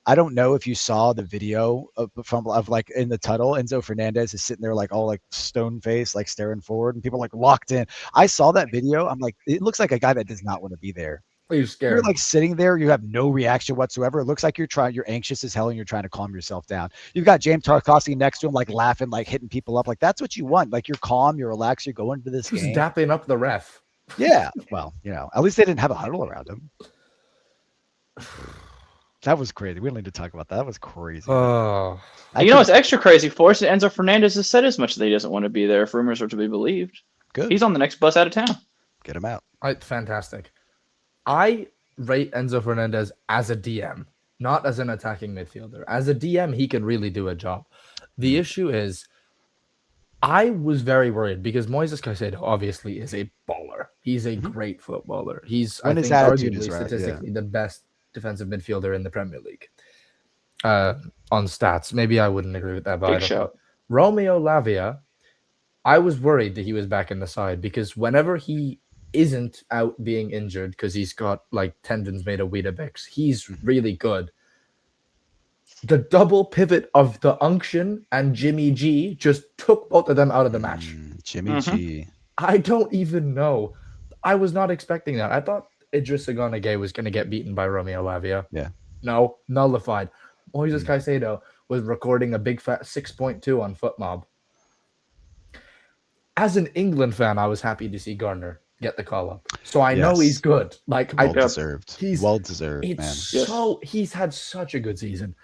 I don't know if you saw the video of like in the tunnel, Enzo Fernandez is sitting there like all like stone face, like staring forward, and people like locked in. I saw that video. I'm like, it looks like a guy that does not want to be there. You're scared. You're like sitting there, you have no reaction whatsoever. It looks like you're anxious as hell and you're trying to calm yourself down. You've got James Tarkowski next to him, like laughing, like hitting people up. Like that's what you want. Like you're calm, you're relaxed, you're going into this game. He's dapping up the ref. Yeah. Well, at least they didn't have a huddle around him. That was crazy. We don't need to talk about that. That was crazy. Oh. What's extra crazy for us? Enzo Fernandez has said as much that he doesn't want to be there if rumors are to be believed. Good. He's on the next bus out of town. Get him out. Fantastic. I rate Enzo Fernandez as a DM, not as an attacking midfielder. As a DM, he can really do a job. The issue is, I was very worried because Moises Caicedo obviously is a baller. He's a great footballer. He's, I think, arguably statistically the best defensive midfielder in the Premier League. On stats, maybe I wouldn't agree with that, but Big shout. Romeo Lavia, I was worried that he was back in the side because whenever he isn't out being injured because he's got like tendons made of Weetabix, he's really good. The double pivot of the Unction and Jimmy G just took both of them out of the match. Jimmy G. I don't even know. I was not expecting that. I thought Idris Agonagay was going to get beaten by Romeo Lavia. Yeah. No, nullified. Moises Caicedo was recording a big fat 6.2 on FootMob. As an England fan, I was happy to see Gardner get the call up. So I know he's good. Like well deserved. He's well deserved, man. So he's had such a good season.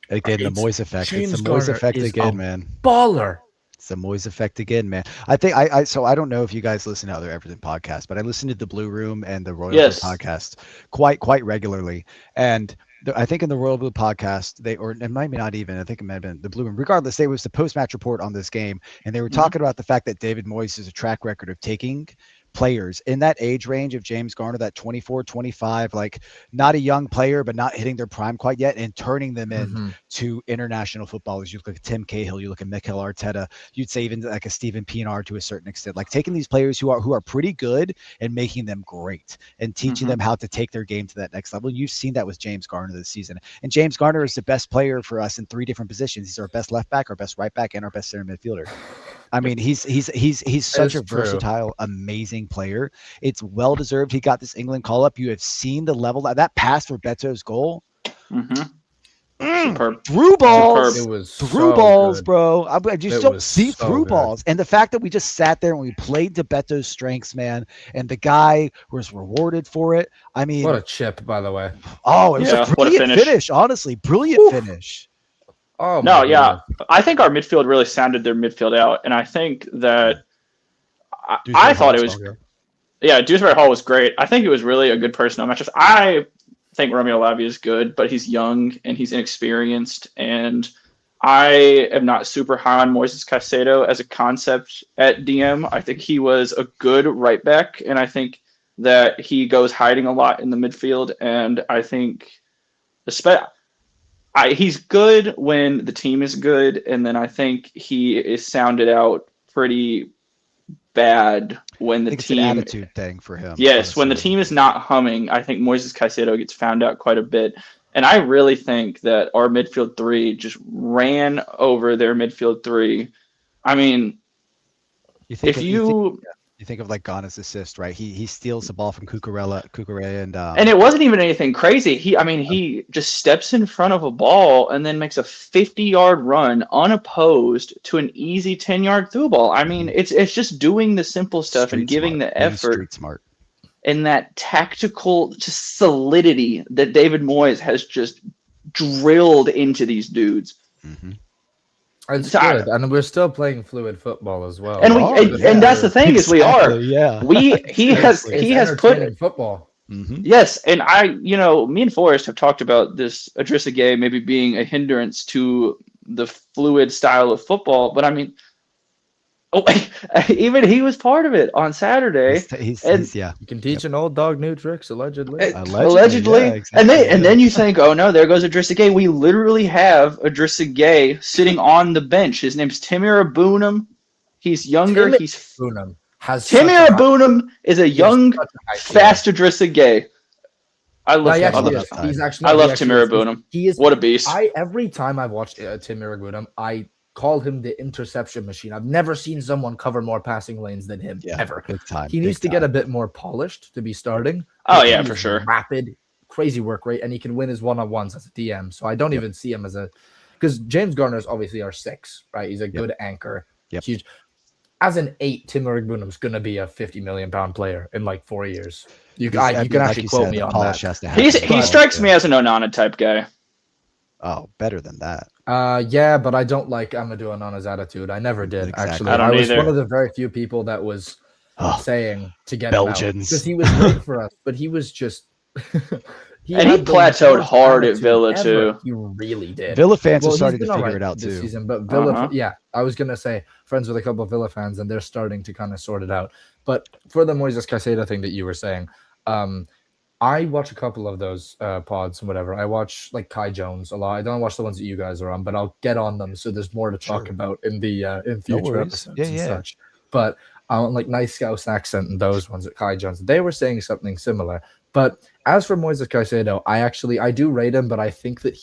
Again, the Moyes effect. It's the Moyes effect again, man. Baller. It's the Moyes effect again, man. I think so I don't know if you guys listen to other Everton podcasts, but I listen to the Blue Room and the Royal Blue podcast quite regularly. And I think in the Royal Blue podcast, it might not even, I think it might have been the Blue Room. Regardless, it was the post-match report on this game, and they were talking about the fact that David Moyes has a track record of taking players in that age range of James Garner, that 24, 25, like not a young player, but not hitting their prime quite yet, and turning them into international footballers. You look at Tim Cahill, you look at Mikel Arteta, you'd say even like a Steven Pienaar to a certain extent, like taking these players who are pretty good and making them great and teaching them how to take their game to that next level. You've seen that with James Garner this season. And James Garner is the best player for us in 3 different positions. He's our best left back, our best right back, and our best center midfielder. I mean, he's such a true. versatile, amazing player. It's well deserved. He got this England call up. You have seen the level that pass for Beto's goal. Superb. Through balls. Superb. It was Through so balls, good. bro. I just It don't was see so through good. balls. And the fact that we just sat there and we played to Beto's strengths, man, and the guy was rewarded for it. I mean, What a chip, by the way. oh, it was Yeah, a what a brilliant finish. finish. Honestly, brilliant finish. Oh No, my yeah. goodness. I think our midfield really sounded their midfield out. And I think that I Dewsbury thought it Hall was, as well, yeah, Dewsbury Hall was great. I think it was really a good personnel matchup. I think Romeo Lavia is good, but he's young and he's inexperienced. And I am not super high on Moises Caicedo as a concept at DM. I think he was a good right back, and I think that he goes hiding a lot in the midfield. And I think he's good when the team is good, and then I think he is sounded out pretty bad when I the think it's an team. attitude thing for him. Yes, when the honestly. team is not humming, I think Moises Caicedo gets found out quite a bit. And I really think that our midfield three just ran over their midfield three. I mean, You think if you think of like Ghana's assist, right? He steals the ball from Cucurella, and it wasn't even anything crazy. He just steps in front of a ball and then makes a 50-yard run unopposed to an easy 10-yard through ball. I mean, it's just doing the simple stuff and giving the effort street smart. and that tactical just solidity that David Moyes has just drilled into these dudes. Mm-hmm. It's So good, and we're still playing fluid football as well. And yeah. that's the thing is we are. Yeah. He has put entertaining football. Mm-hmm. yes, and me and Forrest have talked about this Idrissa Gueye maybe being a hindrance to the fluid style of football, but I mean, even he was part of it on Saturday. He's yeah. You can teach an old dog new tricks, allegedly. Allegedly. Yeah, exactly. And then you think, oh no, there goes Idrissa Gueye. We literally have Idrissa Gueye sitting on the bench. His name's Timur Abunam. He's younger. Bunham has Timur Abunam is a young, fast Idrissa Gueye. I love him. I love Timur Abunam. He is what a beast. Every time I've watched Timur Abunam, I call him the interception machine. I've never seen someone cover more passing lanes than him ever. Big time. He needs to get a bit more polished to be starting. Oh yeah, for sure. Rapid, crazy work rate, and he can win his one-on-ones as a DM. So I don't even see him as because James Garner is obviously our 6, right? He's a good anchor. Yep. Huge. As an 8, Timur Bunham's going to be a 50 million pound player in like 4 years. You can actually quote me on that. He strikes me as an Onana type guy. Oh, better than that. Yeah, but I don't like Amadou Onana's attitude. I never did, actually. I was either. one of the very few people that was saying to get Belgians. because he was great for us, but he was just he plateaued hard at Villa too. He really did. Villa fans are starting to figure it out this too. season, but Villa, I was gonna say friends with a couple of Villa fans, and they're starting to kind of sort it out. But for the Moises Caicedo thing that you were saying, I watch a couple of those pods and whatever. I watch like Kai Jones a lot. I don't watch the ones that you guys are on, but I'll get on them so there's more to talk about in the in future episodes and such. But like Nice Scouse accent and those ones at Kai Jones, they were saying something similar. But as for Moises Caicedo, I do rate him, but I think that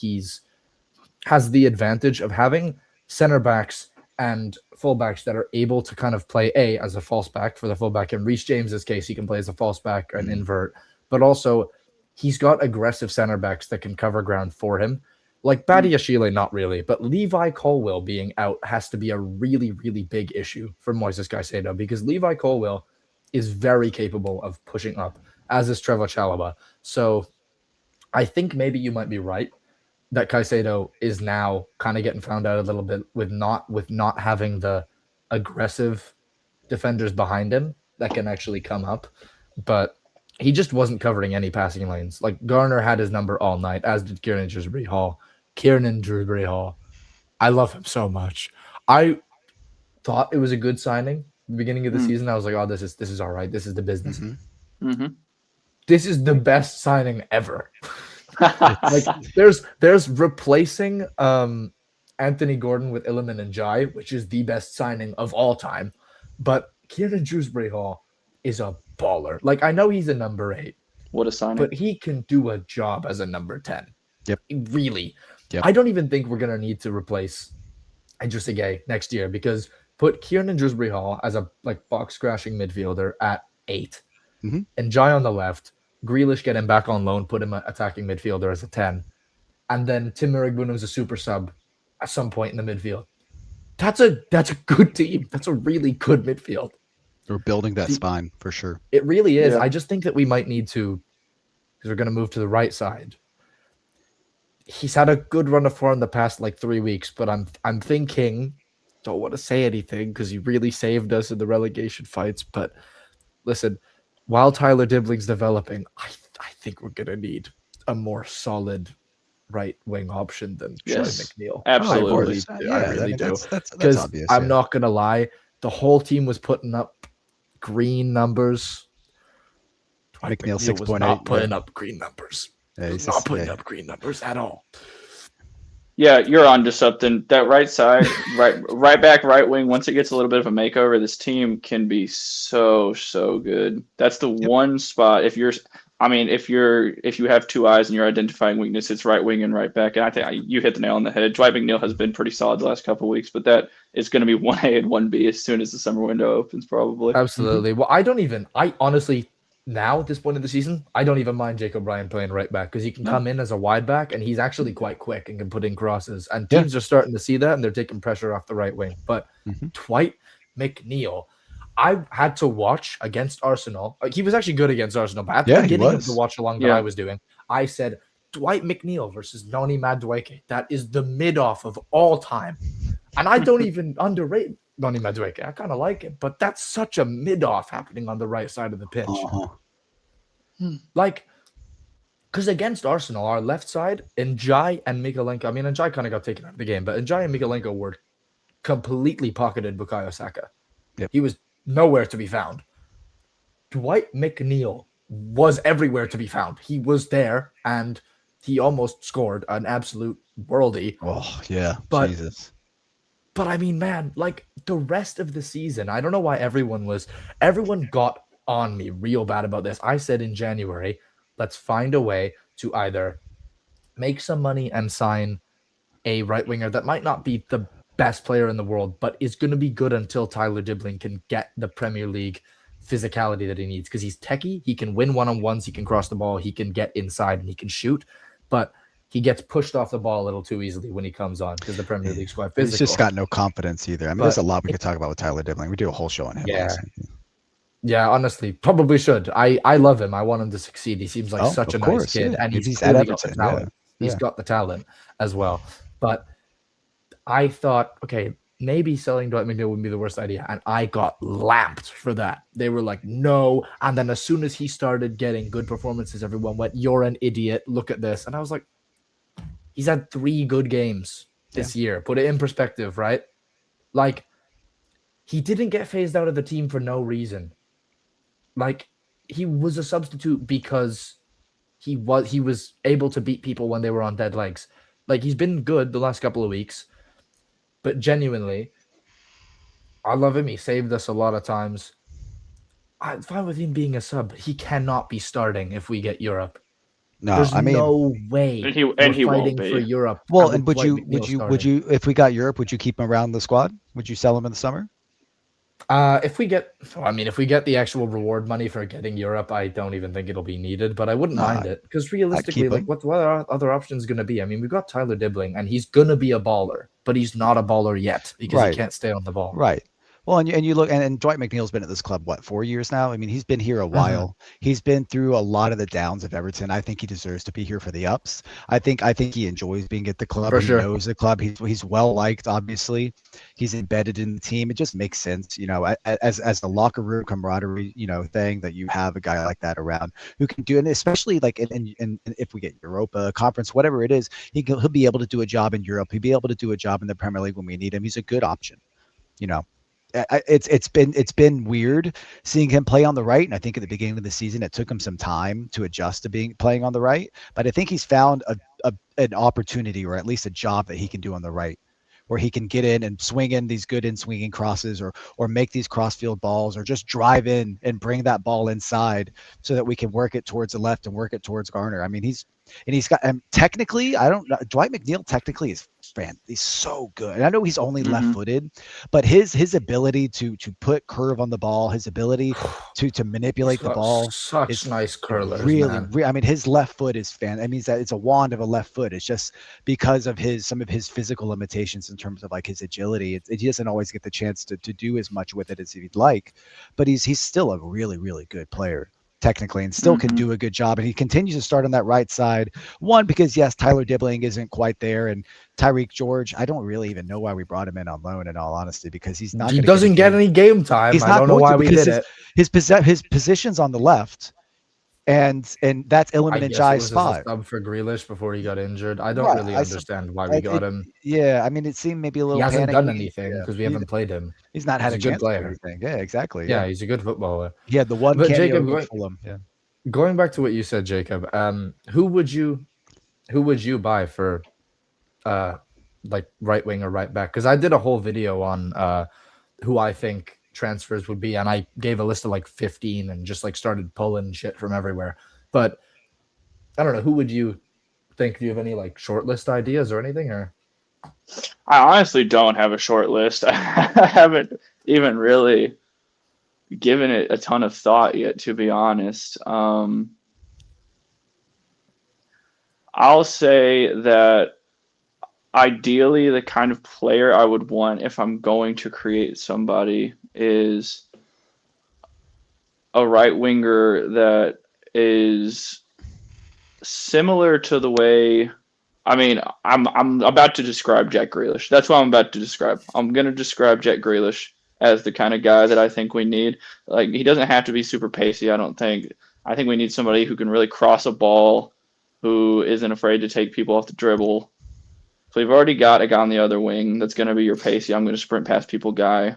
has the advantage of having center backs and fullbacks that are able to kind of play as a false back for the fullback. In Reece James's case, he can play as a false back and invert, but also he's got aggressive center backs that can cover ground for him. Like Badiashile, not really, but Levi Colwill being out has to be a really, really big issue for Moises Caicedo because Levi Colwill is very capable of pushing up, as is Trevor Chalobah. So I think maybe you might be right that Caicedo is now kind of getting found out a little bit with not having the aggressive defenders behind him that can actually come up. But he just wasn't covering any passing lanes. Like Garner had his number all night, as did Kieran Dewsbury Hall. I love him so much. I thought it was a good signing at the beginning of the season. I was like, oh, this is all right. This is the business. This is the best signing ever. Like there's replacing Anthony Gordon with Iliman Ndiaye, which is the best signing of all time. But Kieran Dewsbury Hall is a baller. Like I know he's a number 8. What a signing. But he can do a job as a number 10. Yep. Really. Yep. I don't even think we're gonna need to replace Idrissa Gueye next year because put Kieran Dewsbury Hall as a box crashing midfielder at 8, Mm-hmm. and Jai on the left. Grealish get him back on loan, put him attacking midfielder as a 10, and then Tim Murray-Bunham's a super sub at some point in the midfield. That's a good team. That's a really good midfield. We're building that spine for sure. It really is. Yeah. I just think that we might need to, because we're going to move to the right side. He's had a good run of form the past 3 weeks, but I'm thinking, don't want to say anything because he really saved us in the relegation fights. But listen, while Tyler Dibling's developing, I think we're going to need a more solid right wing option than Troy McNeil. Absolutely. I really do. That's Because obvious. I'm not going to lie, the whole team was putting up green numbers. McNeil was 6.8. not putting up green numbers. Yeah, He's not putting up green numbers at all. Yeah, you're onto something. That right side, right back, right wing. Once it gets a little bit of a makeover, this team can be so good. That's the one spot. If you have two eyes and you're identifying weakness, it's right wing and right back. And I think you hit the nail on the head. Dwight McNeil has been pretty solid the last couple of weeks, but that is going to be 1A and 1B as soon as the summer window opens, probably. Absolutely. Well, I honestly, now at this point of the season, I don't even mind Jake O'Brien playing right back because he can come in as a wide back and he's actually quite quick and can put in crosses. And teams are starting to see that and they're taking pressure off the right wing. But Dwight McNeil, I had to watch against Arsenal. He was actually good against Arsenal, but at the beginning of the watch along that I was doing, I said, Dwight McNeil versus Noni Madueke. That is the mid-off of all time. And I don't even underrate Noni Madueke. I kind of like him, but that's such a mid-off happening on the right side of the pitch. Because against Arsenal, our left side, Njai and Mikalenko, Njai kind of got taken out of the game, but Njai and Mikalenko were completely pocketed Bukayo Saka. Yep. He was nowhere to be found. Dwight McNeil was everywhere to be found. He was there, and he almost scored an absolute worldie. Oh, yeah. But, Jesus. But man, the rest of the season, I don't know why everyone got on me real bad about this. I said in January, let's find a way to either make some money and sign a right winger that might not be the best player in the world, but is going to be good until Tyler Dibling can get the Premier League physicality that he needs. Because he's techie, he can win one-on-ones, he can cross the ball, he can get inside, and he can shoot. But he gets pushed off the ball a little too easily when he comes on because the Premier League's quite physical. He's just got no confidence either. There's a lot we could talk about with Tyler Dibling. We do a whole show on him. Yeah, honestly, probably should. I love him. I want him to succeed. He seems like such a nice kid, and he's at clearly got the Everton. talent. He's got the talent as well. But I thought, okay, maybe selling Dwight McNeil wouldn't be the worst idea, and I got lamped for that. They were like, no. And then as soon as he started getting good performances, everyone went, you're an idiot. Look at this. And I was like, he's had 3 good games this year. Put it in perspective, right? He didn't get phased out of the team for no reason. He was a substitute because he was able to beat people when they were on dead legs. He's been good the last couple of weeks, but genuinely, I love him. He saved us a lot of times. I'm fine with him being a sub. He cannot be starting if we get Europe. No, there's no way. And he we're won't fighting for be. Europe. Well, and would you, if we got Europe, would you keep him around the squad? Would you sell him in the summer? If we get the actual reward money for getting Europe, I don't even think it'll be needed, but I wouldn't mind it because realistically, what are other options going to be? We've got Tyler Dibling, and he's going to be a baller, but he's not a baller yet because he can't stay on the ball. Right. Well, and you look, and Dwight McNeil's been at this club, 4 years now? He's been here a while. He's been through a lot of the downs of Everton. I think he deserves to be here for the ups. I think he enjoys being at the club. For sure. He knows the club. He's well liked, obviously. He's embedded in the team. It just makes sense, as the locker room camaraderie, thing that you have a guy like that around who can do, and especially and if we get Europa Conference, whatever it is, he'll be able to do a job in Europe. He'll be able to do a job in the Premier League when we need him. He's a good option, It's been weird seeing him play on the right, and I think at the beginning of the season it took him some time to adjust to playing on the right. But I think he's found an opportunity, or at least a job that he can do on the right, where he can get in and swing in these good swinging crosses, or make these crossfield balls, or just drive in and bring that ball inside so that we can work it towards the left and work it towards Garner. He's got technically, I don't know, Dwight McNeil technically is he's so good. And I know he's only Mhm. left-footed, but his ability to put curve on the ball, his ability to manipulate the ball such is nice curlers, really, man. I mean, his left foot is I mean, it's a wand of a left foot. It's just because of some of his physical limitations in terms of like his agility. He doesn't always get the chance to do as much with it as he'd like, but he's still a really, really good player technically and still can Mhm. do a good job. And he continues to start on that right side. One, because yes, Tyler Dibbling isn't quite there. And Tyreek George, I don't really even know why we brought him in on loan in all honesty, because he's not He going to doesn't get any game time. He's I not don't know going to why we because did it. his position's on the left. And that's I Illiman and guess it Jai's was as a spot. sub for Grealish before he got injured. I don't Right, really understand why we It, got it, him. yeah, I mean, it seemed maybe a He little hasn't done panicky. anything Yeah. because we haven't played him. He's not had He's a a good chance to do player. anything. Yeah, exactly. Yeah, he's a good footballer. He had the one But cameo Jacob, against Fulham. Yeah. going back to what you said, Jacob, who would you buy for like right wing or right back? Because I did a whole video on who I think transfers would be, and I gave a list of like 15 and just like started pulling shit from everywhere. But I don't know, who would you think? Do you have any like short list ideas or anything? Or I honestly don't have a short list. I haven't even really given it a ton of thought yet, to be honest. I'll say that ideally the kind of player I would want if I'm going to create somebody is a right winger that is similar to the way, I mean, I'm about to describe Jack Grealish. That's what I'm about to describe. I'm going to describe Jack Grealish as the kind of guy that I think we need. Like, he doesn't have to be super pacey, I don't think. I think we need somebody who can really cross a ball, who isn't afraid to take people off the dribble. So we've already got a guy on the other wing that's going to be your pacey, I'm going to sprint past people guy.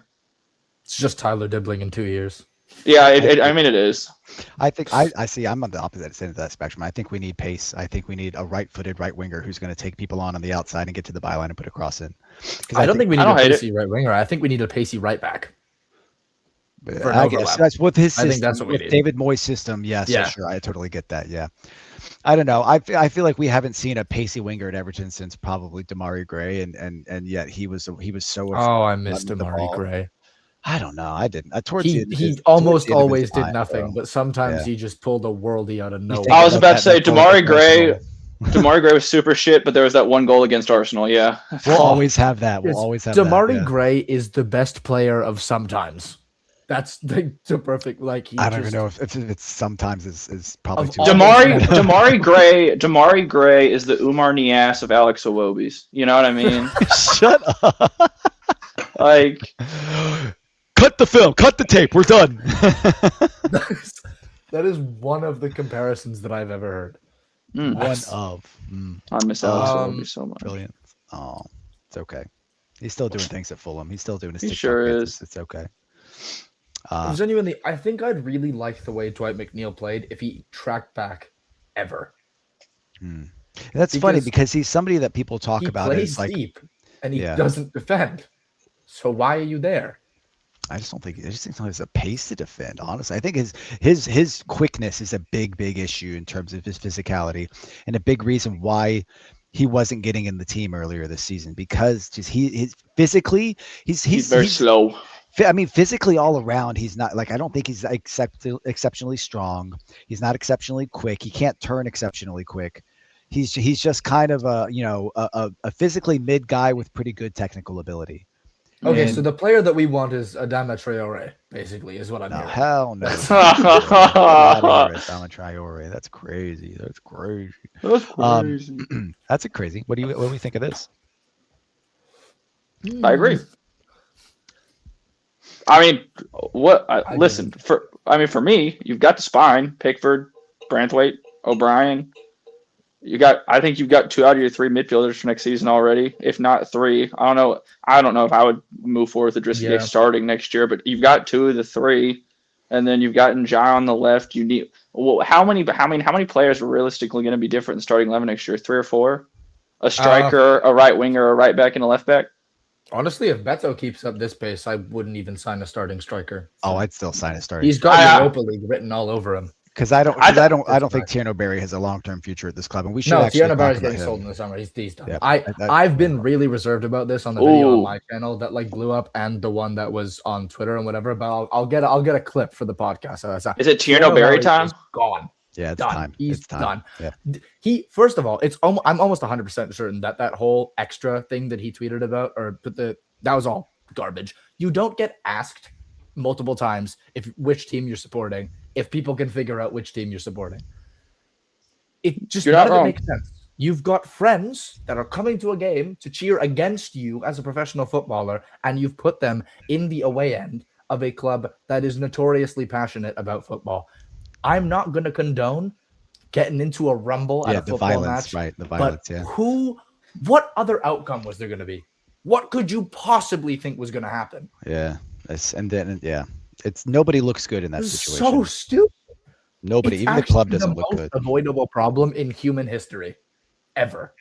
it's just Tyler Dibbling in 2 years. Yeah, I mean, it is. I think I see. I'm on the opposite end of that spectrum. I think we need pace. I think we need a right-footed right winger who's going to take people on the outside and get to the byline and put a cross in. I don't think we need I don't a hate pacey right winger. I think we need a pacey right back. For an I guess overlap. that's with his system. I think that's what we with need. David Moyes' system. Yes, Yeah. sure. I totally get that. Yeah. I don't know. I feel like we haven't seen a pacey winger at Everton since probably Damari Gray, and yet he was so. Oh, I missed running the Amari ball. Gray. I don't know. I didn't. Towards He towards almost the end of his always did time, nothing, though. but sometimes Yeah. he just pulled a worldie out of You nowhere. think I was about to say that Damari Gray. Arsenal. Damari Gray was super shit, but there was that one goal against Arsenal. Yeah. We'll always have that. We'll It's- always have Damari that. Yeah. Gray is the best player of sometimes. That's the perfect like. I don't even know if it's sometimes is probably Of too. all- Damari Gray is the Umar Nias of Alex Iwobi's. You know what I mean? Shut up. Like, Cut the film. Cut the tape. We're done. That is one of the comparisons that I've ever heard. One of. I miss Alex Um, Iwobi so much. Brilliant. Oh, it's okay. He's still doing things at Fulham. He's still doing his He TikTok sure dances. is. It's okay. Genuinely, I think I'd really like the way Dwight McNeil played if he tracked back ever. That's funny Because because he's somebody that people talk He about plays as like deep and he Yeah. doesn't defend. So why are you there? I just think he has a pace to defend. Honestly, I think his quickness is a big issue in terms of his physicality, and a big reason why he wasn't getting in the team earlier this season, because just he's physically He's very slow. I mean, physically all around, he's not like, I don't think he's exceptionally strong. He's not exceptionally quick. He can't turn exceptionally quick. He's just kind of a physically mid guy with pretty good technical ability. Okay, And- so the player that we want is Adama Traore, basically, is what I'm No, hearing. hell no. That's Adama Traore. That's crazy. That's crazy. crazy. That's a crazy. What do we think of this? I agree. I mean, listen, for me, you've got the spine: Pickford, Branthwaite, O'Brien. I think you've got 2 out of your 3 midfielders for next season already, if not 3. I don't know if I would move forward with Idrissa starting next year, but you've got 2 of the 3, and then you've got Njai on the left. You need how many players are realistically going to be different in starting 11 next year? 3 or 4? A striker, a right winger, a right back, and a left back. Honestly, if Beto keeps up this pace, I wouldn't even sign a starting striker. Oh, I'd still sign a starting. He's got Europa League written all over him. Because I don't think Tierno Barry has a long-term future at this club, and we should actually Tierno talk Barry's about getting him. sold in the summer. He's done. Yeah, I've been really reserved about this on the video on Ooh. my channel that like blew up and the one that was on Twitter and whatever. But I'll get a clip for the podcast. So Is it Tierno Barry time? Is gone. Yeah, it's Done. time. He's It's time. done. Yeah. He first of all, I'm almost 100% certain that whole extra thing that he tweeted about that was all garbage. You don't get asked multiple times which team you're supporting if people can figure out which team you're supporting. It just doesn't make sense. You've got friends that are coming to a game to cheer against you as a professional footballer, and you've put them in the away end of a club that is notoriously passionate about football. I'm not going to condone getting into a rumble at a football match. Right, the violence, but what other outcome was there going to be? What could you possibly think was going to happen? Yeah. It's nobody looks good in that situation. So stupid. Nobody, even the club doesn't look good. Avoidable problem in human history, ever.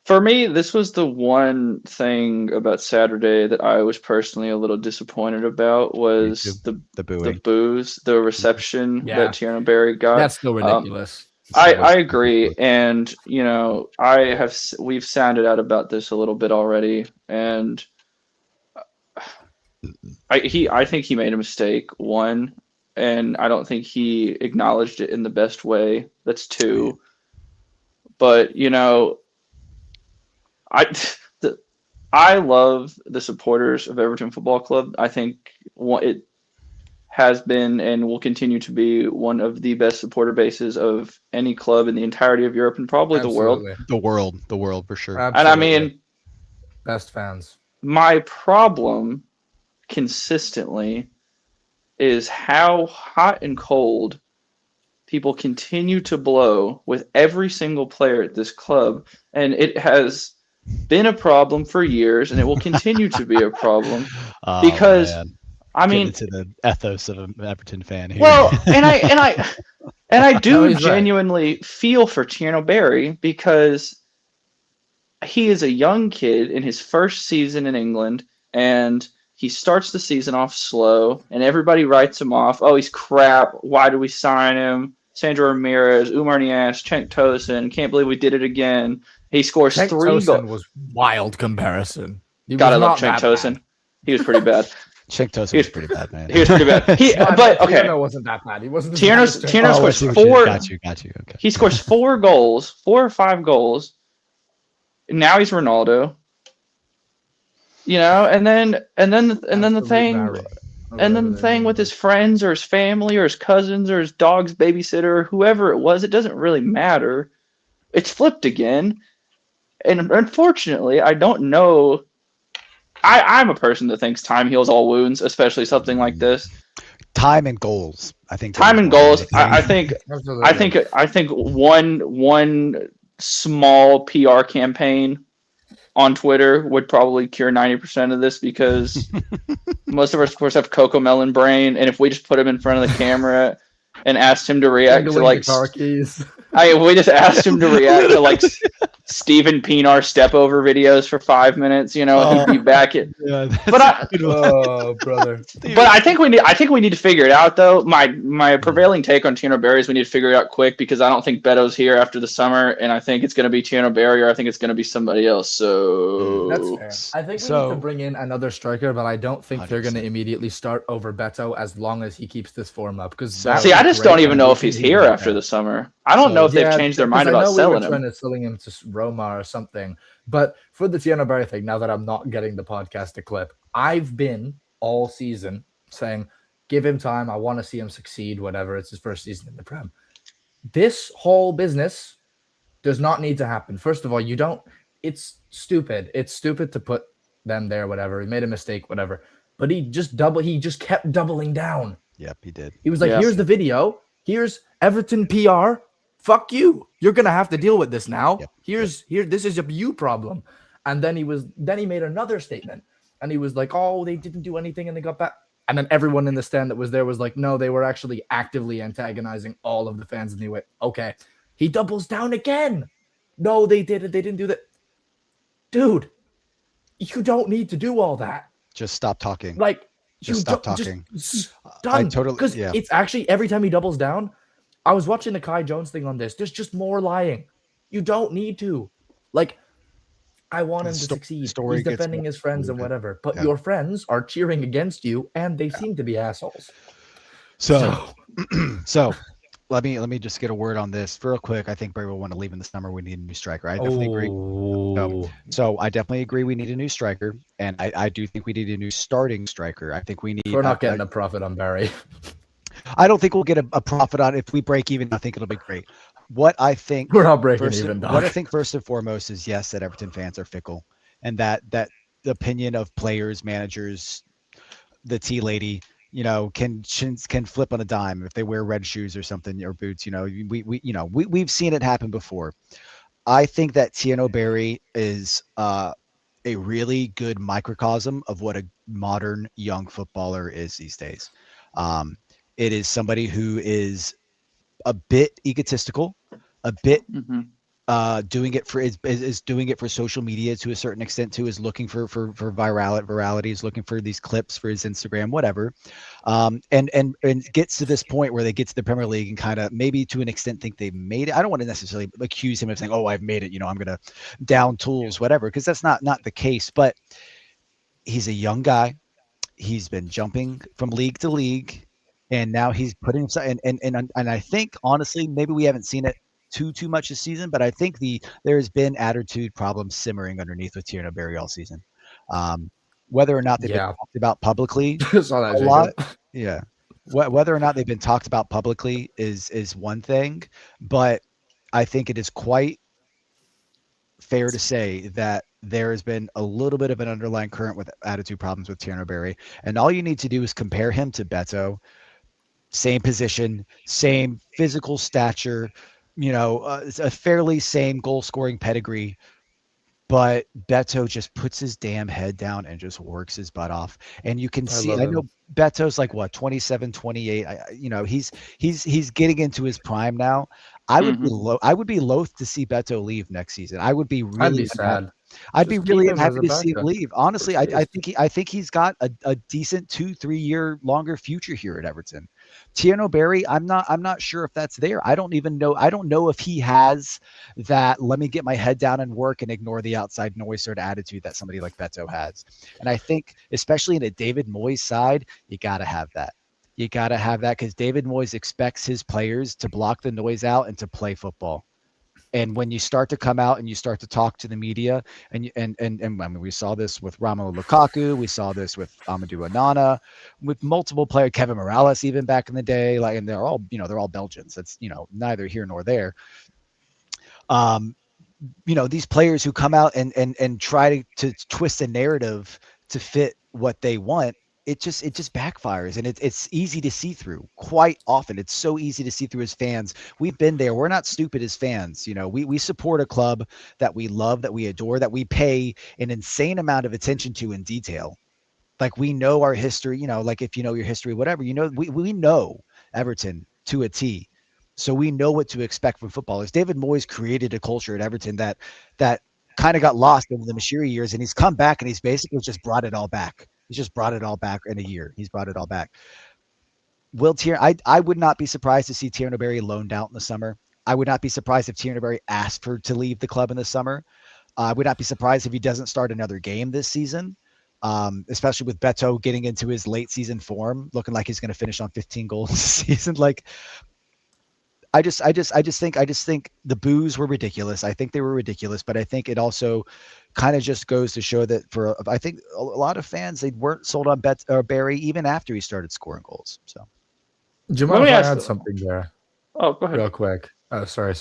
For me, this was the one thing about Saturday that I was personally a little disappointed about was the booing. the boos, the reception that Tierno Barry got. That's still ridiculous. I agree, and we've sounded out about this a little bit already, and I think he made a mistake. One, and I don't think he acknowledged it in the best way. That's two. But I love the supporters of Everton Football Club. I think it has been and will continue to be one of the best supporter bases of any club in the entirety of Europe and probably the world. The world for sure. Absolutely. And I mean, best fans. My problem consistently is how hot and cold people continue to blow with every single player at this club, and it has been a problem for years, and it will continue to be a problem because man. I mean, into the ethos of an Everton fan here. Well, and I do genuinely right. feel for Tierno Barry because he is a young kid in his first season in England, and he starts the season off slow, and everybody writes him off. Oh, he's crap. Why do we sign him? Sandro Ramirez, Umar Niasse, Cenk Tosin. Can't believe we did it again. He scores Cenk 3 goals. Tosin was wild comparison. Gotta love Cenk Tosin. He was pretty bad. Cenk Tosin was pretty bad, man. He was pretty bad. But okay, Tierno wasn't that bad. He wasn't. Tierno scores 4. Got you. Okay. He scores 4 goals, 4 or 5 goals. And now he's Ronaldo. And then the thing with his friends or his family or his cousins or his dog's babysitter or whoever it was, it doesn't really matter. It's flipped again. And unfortunately, I don't know. I'm a person that thinks time heals all wounds, especially something like this. Time and goals. I think time and goals. I think one small PR campaign on Twitter would probably cure 90% of this because most of us, of course, have Coco Melon brain, and if we just put him in front of the camera and asked him to react to like guitar keys. We just asked him to react to like Steven Pienaar step over videos for 5 minutes, he'd be back at. Yeah, brother. But I think we need to figure it out though. My prevailing take on Tierno Barry is we need to figure it out quick because I don't think Beto's here after the summer, and I think it's going to be Tierno Barry or I think it's going to be somebody else. So that's fair. I think we need to bring in another striker, but I don't think 100%. They're going to immediately start over Beto as long as he keeps this form up. Because I just don't even know if he's here after the summer. I don't know if they've changed their mind about selling him. Selling him to Roma or something. But for the Tierno Barry thing, now that I'm not getting the podcast to clip, I've been all season saying, give him time. I want to see him succeed, whatever. It's his first season in the Prem. This whole business does not need to happen. First of all, it's stupid. It's stupid to put them there, whatever. He made a mistake, whatever. But he just kept doubling down. Yep, he did. He was like, here's the video. Here's Everton PR. Fuck you. You're gonna have to deal with this now. Yep. This is a you problem. And then he made another statement. And he was like, oh, they didn't do anything and they got back. And then everyone in the stand that was there was like, no, they were actually actively antagonizing all of the fans. And he went, okay. He doubles down again. No, they didn't. They didn't do that. Dude, you don't need to do all that. Just stop talking. Like, just stop talking. Done. totally, Because yeah. it's actually every time he doubles down, I was watching the Kai Jones thing on this. There's just more lying. You don't need to. Like, I want him to succeed. Story He's gets defending more his friends and diluted. whatever. But Yeah. your friends are cheering against you, and they Yeah. seem to be assholes. So, so let me just get a word on this real quick. I think Barry will want to leave in the summer. We need a new striker. I definitely agree. So I definitely agree. We need a new striker, and I do think we need a new starting striker. I think we need. We're not getting a profit on Barry. I don't think we'll get a profit on it. If we break even. I think it'll be great. What I think We're not breaking even, dog. What I think first and foremost is yes, that Everton fans are fickle, and that the opinion of players, managers, the tea lady, can flip on a dime if they wear red shoes or something or boots. We've seen it happen before. I think that Tiano Berry is a really good microcosm of what a modern young footballer is these days. It is somebody who is a bit egotistical, a bit doing it for is doing it for social media to a certain extent too, is looking for virality, is looking for these clips for his Instagram, whatever. And gets to this point where they get to the Premier League and kind of maybe to an extent think they made it. I don't want to necessarily accuse him of saying, oh, I've made it, I'm gonna down tools, whatever, because that's not the case. But he's a young guy. He's been jumping from league to league, and now he's putting himself and I think honestly, maybe we haven't seen it too much this season, but I think there has been attitude problems simmering underneath with Tierno Berry all season. Whether or not they've been talked about publicly Saw that, a lot, Jacob. yeah. Whether or not they've been talked about publicly is one thing, but I think it is quite fair to say that there has been a little bit of an underlying current with attitude problems with Tierno Berry, and all you need to do is compare him to Beto. Same position, same physical stature, a fairly same goal scoring pedigree, but Beto just puts his damn head down and just works his butt off. And you can see, I know Beto's like what, 27, 28. He's getting into his prime now. I would be loath to see Beto leave next season. I would be really I'd be sad. I'd be really happy to see him leave. Honestly, I think he's got a decent 2-3 year longer future here at Everton. Tierno Berry, I'm not sure if that's there. I don't know if he has that let me get my head down and work and ignore the outside noise sort of attitude that somebody like Beto has. And I think especially in a David Moyes side, you gotta have that. You gotta have that because David Moyes expects his players to block the noise out and to play football. And when you start to come out and you start to talk to the media, and I mean, we saw this with Romelu Lukaku, we saw this with Amadou Onana, with multiple players, Kevin Morales, even back in the day, and they're all Belgians. That's neither here nor there. These players who come out and try to twist a narrative to fit what they want. It just backfires, and it's easy to see through quite often. It's so easy to see through as fans. We've been there. We're not stupid as fans. We support a club that we love, that we adore, that we pay an insane amount of attention to in detail. Like we know our history, like if you know your history, whatever, we know Everton to a T. So we know what to expect from footballers. David Moyes created a culture at Everton that kind of got lost over the Mashiri years, and he's come back and he's basically just brought it all back. He's just brought it all back in a year. He's brought it all back. I would not be surprised to see Tierno Berry loaned out in the summer. I would not be surprised if Tierno Berry asked to leave the club in the summer. I would not be surprised if he doesn't start another game this season, especially with Beto getting into his late season form, looking like he's going to finish on 15 goals this season. Like, I just think the boos were ridiculous. I think they were ridiculous, but I think it also kind of just goes to show that I think a lot of fans, they weren't sold on Barry even after he started scoring goals. So, do you mind if I add something there? Oh, go ahead. Real quick. Sorry.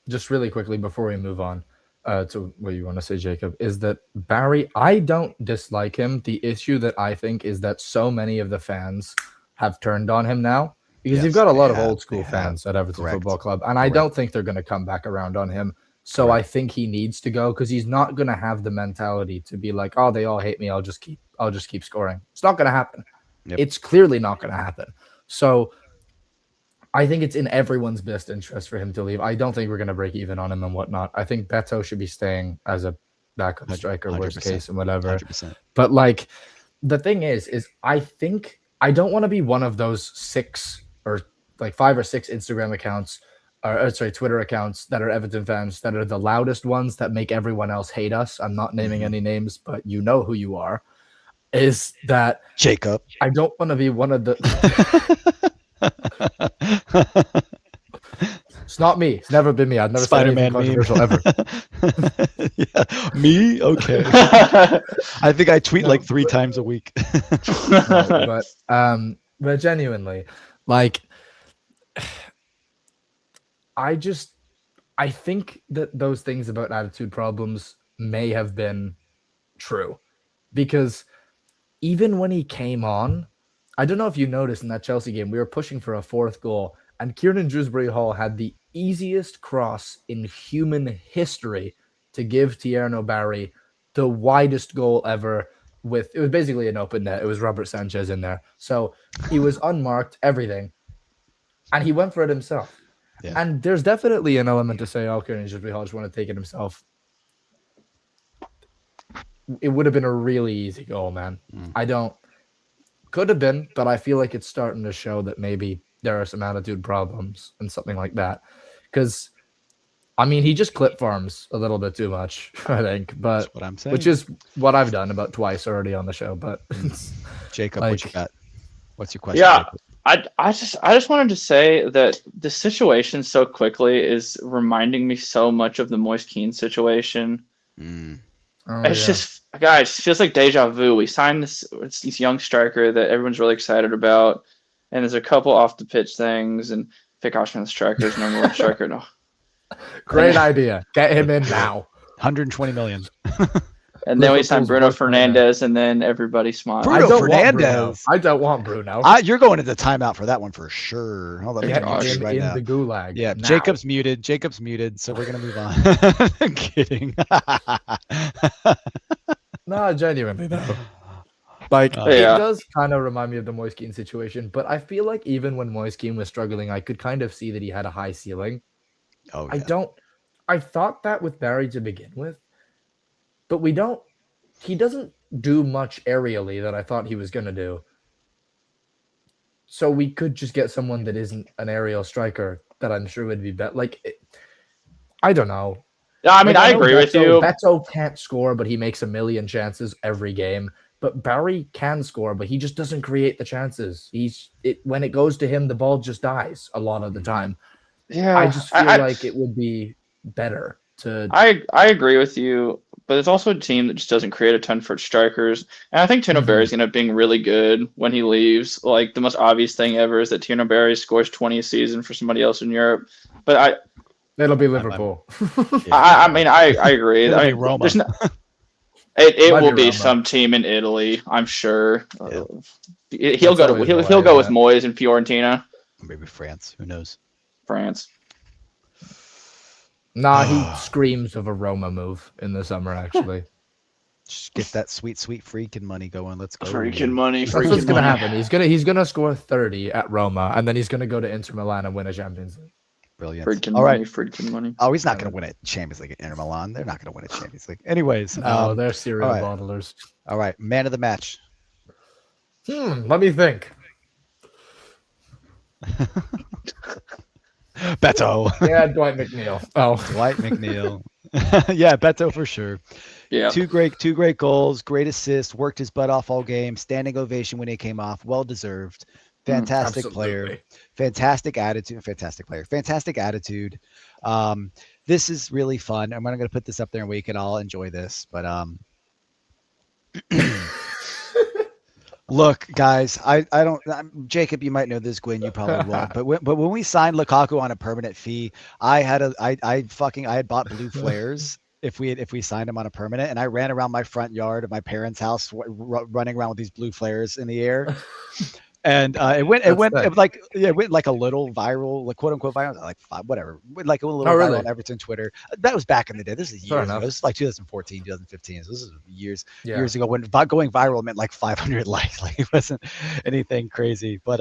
Just really quickly before we move on to what you want to say, Jacob, is that Barry, I don't dislike him. The issue that I think is that so many of the fans have turned on him now. Because you've got a lot of old school fans at Everton Football Club, and I don't think they're going to come back around on him. So I think he needs to go because he's not going to have the mentality to be like, oh, they all hate me. I'll just keep scoring. It's not going to happen. Yep. It's clearly not going to happen. So I think it's in everyone's best interest for him to leave. I don't think we're going to break even on him and whatnot. I think Beto should be staying as a backup striker, worst case and whatever. 100%. But like the thing is I think I don't want to be one of those 5 or 6 Instagram accounts, or sorry, Twitter accounts that are Everton fans that are the loudest ones that make everyone else hate us. I'm not naming any names, but you know who you are. Is that Jacob? I don't want to be one of the. It's not me. It's never been me. I've never said anything controversial ever. Yeah. Me? Okay. I think I tweet like 3 times a week. No, but genuinely, like, I think that those things about attitude problems may have been true, because even when he came on, I don't know if you noticed in that Chelsea game, we were pushing for a 4th goal, and Kieran Dewsbury-Hall had the easiest cross in human history to give Tierno Barry the widest goal ever. It was basically an open net. It was Robert Sanchez in there. So he was unmarked, everything. And he went for it himself. Yeah. And there's definitely an element to say, Kieran Dewsbury-Hall just want to take it himself. It would have been a really easy goal, man. Could have been, but I feel like it's starting to show that maybe there are some attitude problems and something like that. Because, I mean, he just clip farms a little bit too much, I think. But that's what I'm saying. Which is what I've done about twice already on the show. But Jacob, what you got? What's your question? Yeah, I just wanted to say that the situation so quickly is reminding me so much of the Moise Kean situation. Just, guys, it feels like deja vu. We signed this young striker that everyone's really excited about, and there's a couple off the pitch things, and Vic Oshman's striker is number 1 striker. No, great idea. Get him in now. 120 million. And then we signed Bruno Fernandes, and then everybody smiled. Bruno Fernandes. I don't want Bruno. You're going into timeout for that one for sure. Hold on, in the gulag. Yeah, now. Jacob's muted, so we're gonna move on. I'm kidding. No, genuinely though. Like, it does kind of remind me of the Moise Kean situation, but I feel like even when Moise Kean was struggling, I could kind of see that he had a high ceiling. Oh, yeah. I thought that with Barry to begin with, but he doesn't do much aerially that I thought he was going to do. So we could just get someone that isn't an aerial striker that I'm sure would be better. I don't know. I mean, I agree with you. Beto can't score, but he makes a million chances every game. But Barry can score, but he just doesn't create the chances. When it goes to him, the ball just dies a lot of the time. Yeah, I just feel like it would be better to. I agree with you, but it's also a team that just doesn't create a ton for its strikers. And I think Tierno Barry's going to be really good when he leaves. Like, the most obvious thing ever is that Tierno Barry scores 20 a season for somebody else in Europe. But it'll be Liverpool. I mean, I agree. It'll be Roma. It will be some team in Italy, I'm sure. Yeah. He'll go with Moyes and Fiorentina. Maybe France. Who knows? France. Nah, he screams of a Roma move in the summer, actually. Just get that sweet freaking money going. Let's go. Freaking money. That's what's going to happen. He's gonna score 30 at Roma, and then he's going to go to Inter Milan and win a Champions League. Brilliant. Freaking money. Oh, he's not going to win a Champions League at Inter Milan. They're not going to win a Champions League. Anyways. They're serial bottlers. All right. Man of the match. Let me think. Beto. Yeah, Dwight McNeil. Oh, Dwight McNeil. Yeah, Beto for sure. Yeah. Two great goals, great assist, worked his butt off all game, standing ovation when he came off, well deserved. Fantastic player, fantastic attitude, fantastic player, fantastic attitude. This is really fun. I'm going to put this up there and we can all enjoy this. But look, guys, I don't. Jacob, you might know this. Gwen, you probably won't. But when we signed Lukaku on a permanent fee, I had bought blue flares. If we signed him on a permanent, and I ran around my front yard of my parents' house, running around with these blue flares in the air. And it went like a little viral, like quote unquote viral, like whatever, like a little viral on Everton Twitter. That was back in the day. This is years ago. This is like 2014, 2015. So this is years ago when going viral meant like 500 likes. Like it wasn't anything crazy. But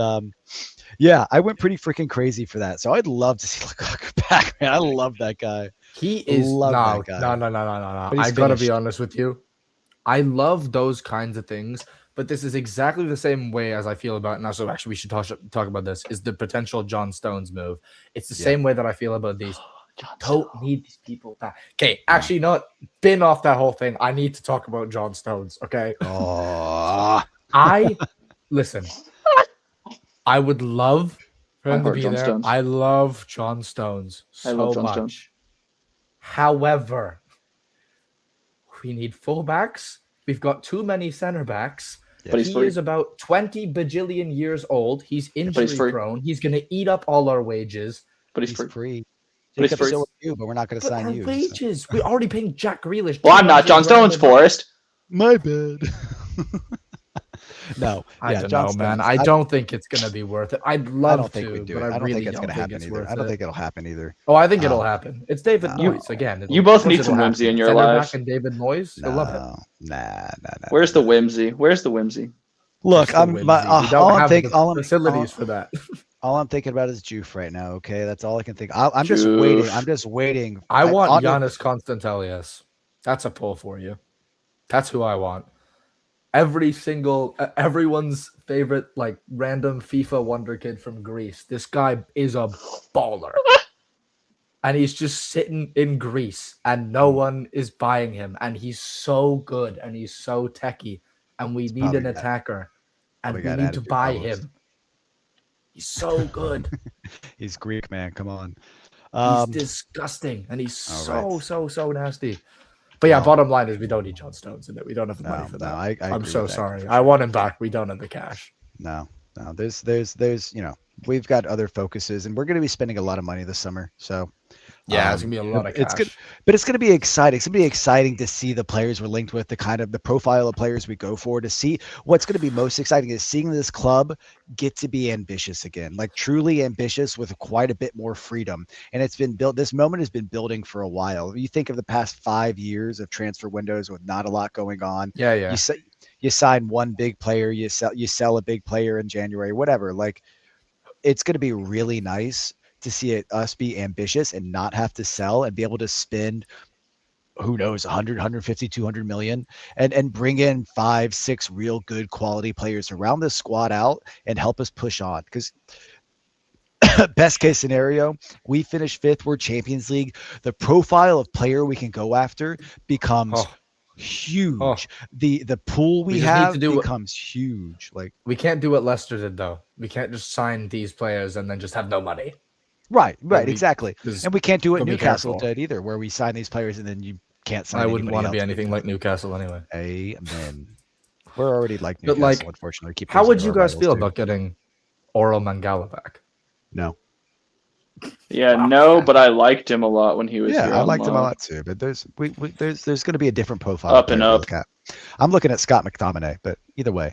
yeah, I went pretty freaking crazy for that. So I'd love to see Lukaku back, man. I love that guy. He is no. I gotta be honest with you. I love those kinds of things But this is exactly the same way as I feel about now. So actually, we should talk about this. Is the potential John Stones move? It's the same way that I feel about these. Don't need these people back. Okay, actually, not bin off that whole thing. I need to talk about John Stones. Okay. Oh, Listen. I would love for him to be John there. Stones. I love John Stones so much. Stones. However, we need fullbacks. We've got too many center backs. But he is about 20 bajillion years old. He's injury prone. He's going to eat up all our wages. But he's free. But he's free. So you, but we're not going to sign you. Wages. So. We're already paying Jack Grealish. Well, I'm not John Stones, Forrest. My bad. No, I don't know, man. I don't think it's gonna be worth it. I'd love to, but I don't think it's gonna happen either. I don't think it'll happen either. Oh, I think it'll happen. It's David Moyes again. You both need some whimsy in your lives. And David Moyes, you'll love it. Nah. Where's the whimsy? Look, all I'm thinking, facilities for that. All I'm thinking about is Juve right now. Okay, that's all I can think. I'm just waiting. I'm just waiting. I want Giannis Konstantelias. That's a pull for you. That's who I want. Everyone's favorite, like, random FIFA wonder kid from Greece. This guy is a baller. And he's just sitting in Greece and no one is buying him. And he's so good and he's so techie. And we need an attacker. And we need to buy him. He's so good. He's Greek, man. Come on. He's disgusting. And he's so nasty. But yeah, bottom line is we don't need John Stones in it. We don't have the money for that. I'm so sorry. I want him back. We don't have the cash. No. There's we've got other focuses, and we're going to be spending a lot of money this summer. So yeah, it's gonna be a lot of cash. It's gonna be exciting. It's gonna be exciting to see the players we're linked with, the profile of players we go for. To see what's gonna be most exciting is seeing this club get to be ambitious again, like truly ambitious with quite a bit more freedom. And it's been built. This moment has been building for a while. You think of the past 5 years of transfer windows with not a lot going on. Yeah. You sign one big player, you sell a big player in January, whatever. Like, it's gonna be really nice to see us be ambitious and not have to sell and be able to spend, who knows, 100, 150, 200 million and bring in 5-6 real good quality players around this squad out and help us push on. Because best case scenario, we finish 5th, we're Champions League. The profile of player we can go after becomes huge. The pool we have becomes huge. Like, we can't do what Leicester did though. We can't just sign these players and then just have no money. Right, exactly. And we can't do what Newcastle did either, where we sign these players and then you can't sign. I wouldn't want to be anything like Newcastle anyway. Amen. We're already like Newcastle, but like, unfortunately. How would you guys feel about getting Oral Mangala back? No. Yeah, no, but I liked him a lot when he was here. Yeah, I liked him a lot too. But there's going to be a different profile. Up and up. I'm looking at Scott McTominay, but either way.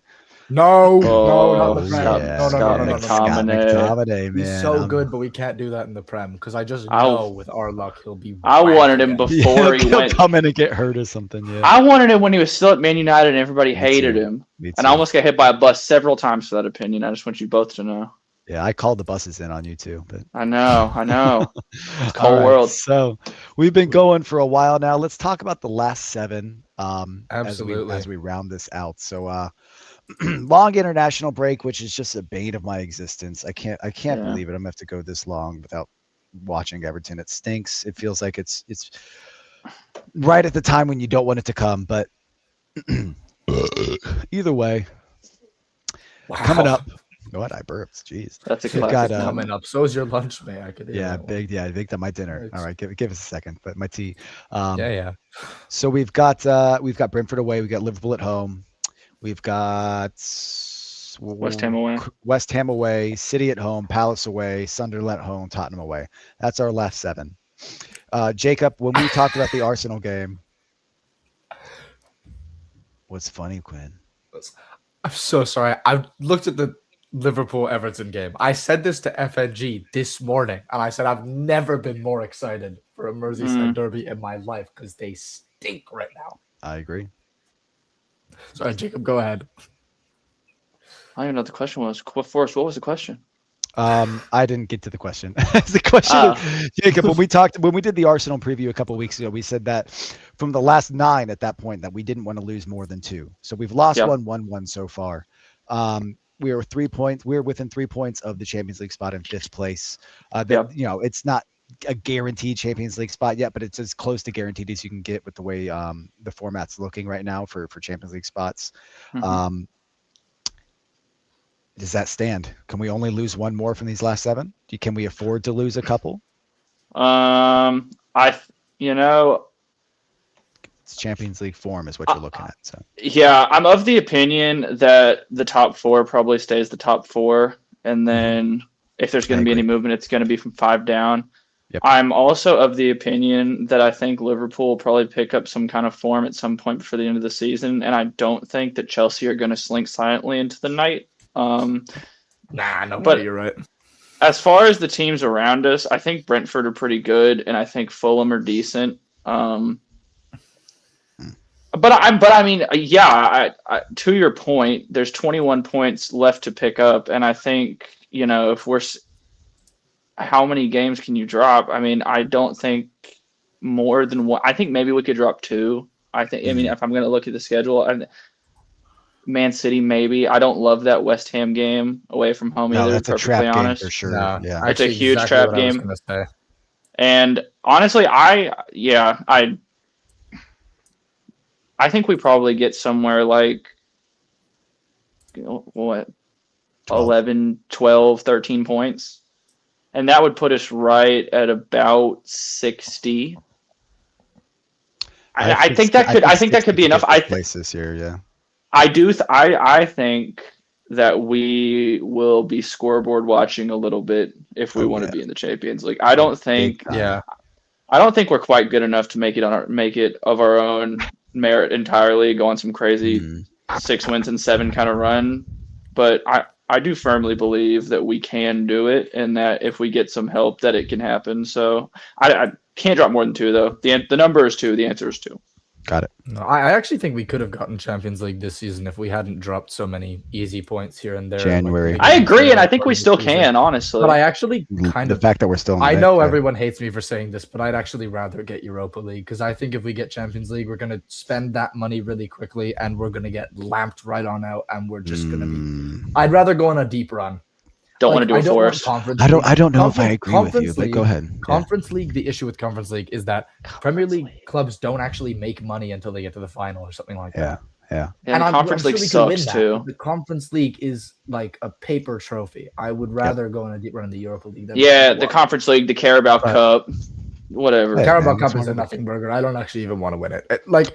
No, not the Prem. Scott McTominay, man. He's so good, but we can't do that in the Prem because I just know with our luck he'll be. I wanted him before he went. Come in and get hurt or something. Yeah. I wanted him when he was still at Man United and everybody hated him. And I almost got hit by a bus several times for that opinion. I just want you both to know. Yeah, I called the buses in on you too, but I know. It's cold world. So we've been going for a while now. Let's talk about the last 7. Absolutely. As we round this out. So long international break, which is just a bane of my existence. I can't believe it. I'm gonna have to go this long without watching Everton. It stinks. It feels like it's right at the time when you don't want it to come, but either way, coming up. What I burped, jeez. That's a classic. Coming up. So is your lunch, man. I could. Big that my dinner. All right, give us a second, but my tea. Yeah. So we've got Brentford away. We got Liverpool at home. We've got West Ham away, City at home, Palace away, Sunderland at home, Tottenham away. That's our last 7. Jacob, when we talked about the Arsenal game, what's funny, Quinn? I'm so sorry. I looked at the Liverpool-Everton game. I said this to FNG this morning, and I said I've never been more excited for a Merseyside derby in my life because they stink right now. I agree. Sorry, Jacob, go ahead. I don't even know what the question was. Forrest, what was the question? I didn't get to the question. The question, Jacob, when we did the Arsenal preview a couple of weeks ago, we said that from the last 9 at that point that we didn't want to lose more than 2. So we've lost Yep. 1 so far. We are 3 points. We're within 3 points of the Champions League spot in 5th place. Yep. You know, it's not a guaranteed Champions League spot yet, but it's as close to guaranteed as you can get with the way the format's looking right now for Champions League spots. Mhm. Does that stand? Can we only lose 1 more from these last 7? Can we afford to lose a couple? You know, It's Champions League form is what you're looking at. So yeah, I'm of the opinion that the top 4 probably stays the top 4, and then if there's going to be any movement, it's going to be from 5 down. Yep. I'm also of the opinion that I think Liverpool will probably pick up some kind of form at some point before the end of the season, and I don't think that Chelsea are going to slink silently into the night. But you're right. As far as the teams around us, I think Brentford are pretty good, and I think Fulham are decent. But I mean, yeah. To your point, there's 21 points left to pick up, and I think if how many games can you drop? I mean, I don't think more than 1. I think maybe we could drop 2. I mean, if I'm going to look at the schedule, Man City, maybe. I don't love that West Ham game away from home either. That's a trap game for sure. No, yeah, it's a huge trap game. And honestly, I think we probably get somewhere like 11, 12, 13 points. And that would put us right at about 60. I think that could be enough. Place this year, yeah. I think that we will be scoreboard watching a little bit if we want to be in the Champions League. I don't think we're quite good enough to make it of our own merit entirely, go on some crazy 6 wins and 7 kind of run. But I do firmly believe that we can do it, and that if we get some help, that it can happen. So I can't drop more than 2 though. The number is 2. The answer is 2. Got it. No, I actually think we could have gotten Champions League this season if we hadn't dropped so many easy points here and there. January. I agree, and I think we still can, honestly. But I actually the fact that we're still in the I know everyone hates me for saying this, but I'd actually rather get Europa League, because I think if we get Champions League, we're going to spend that money really quickly, and we're going to get lamped right on out, and we're just going to be... I'd rather go on a deep run. Don't want to do it for us. I don't know if I agree with you, but go ahead. Conference League, the issue with Conference League is that Premier League clubs don't actually make money until they get to the final or something like that. Yeah. And the Conference League sucks too. The Conference League is like a paper trophy. I would rather go on a deep run in the Europa League. The Conference League, the Carabao Cup, whatever. The Carabao Cup is a nothing burger. I don't actually even want to win it.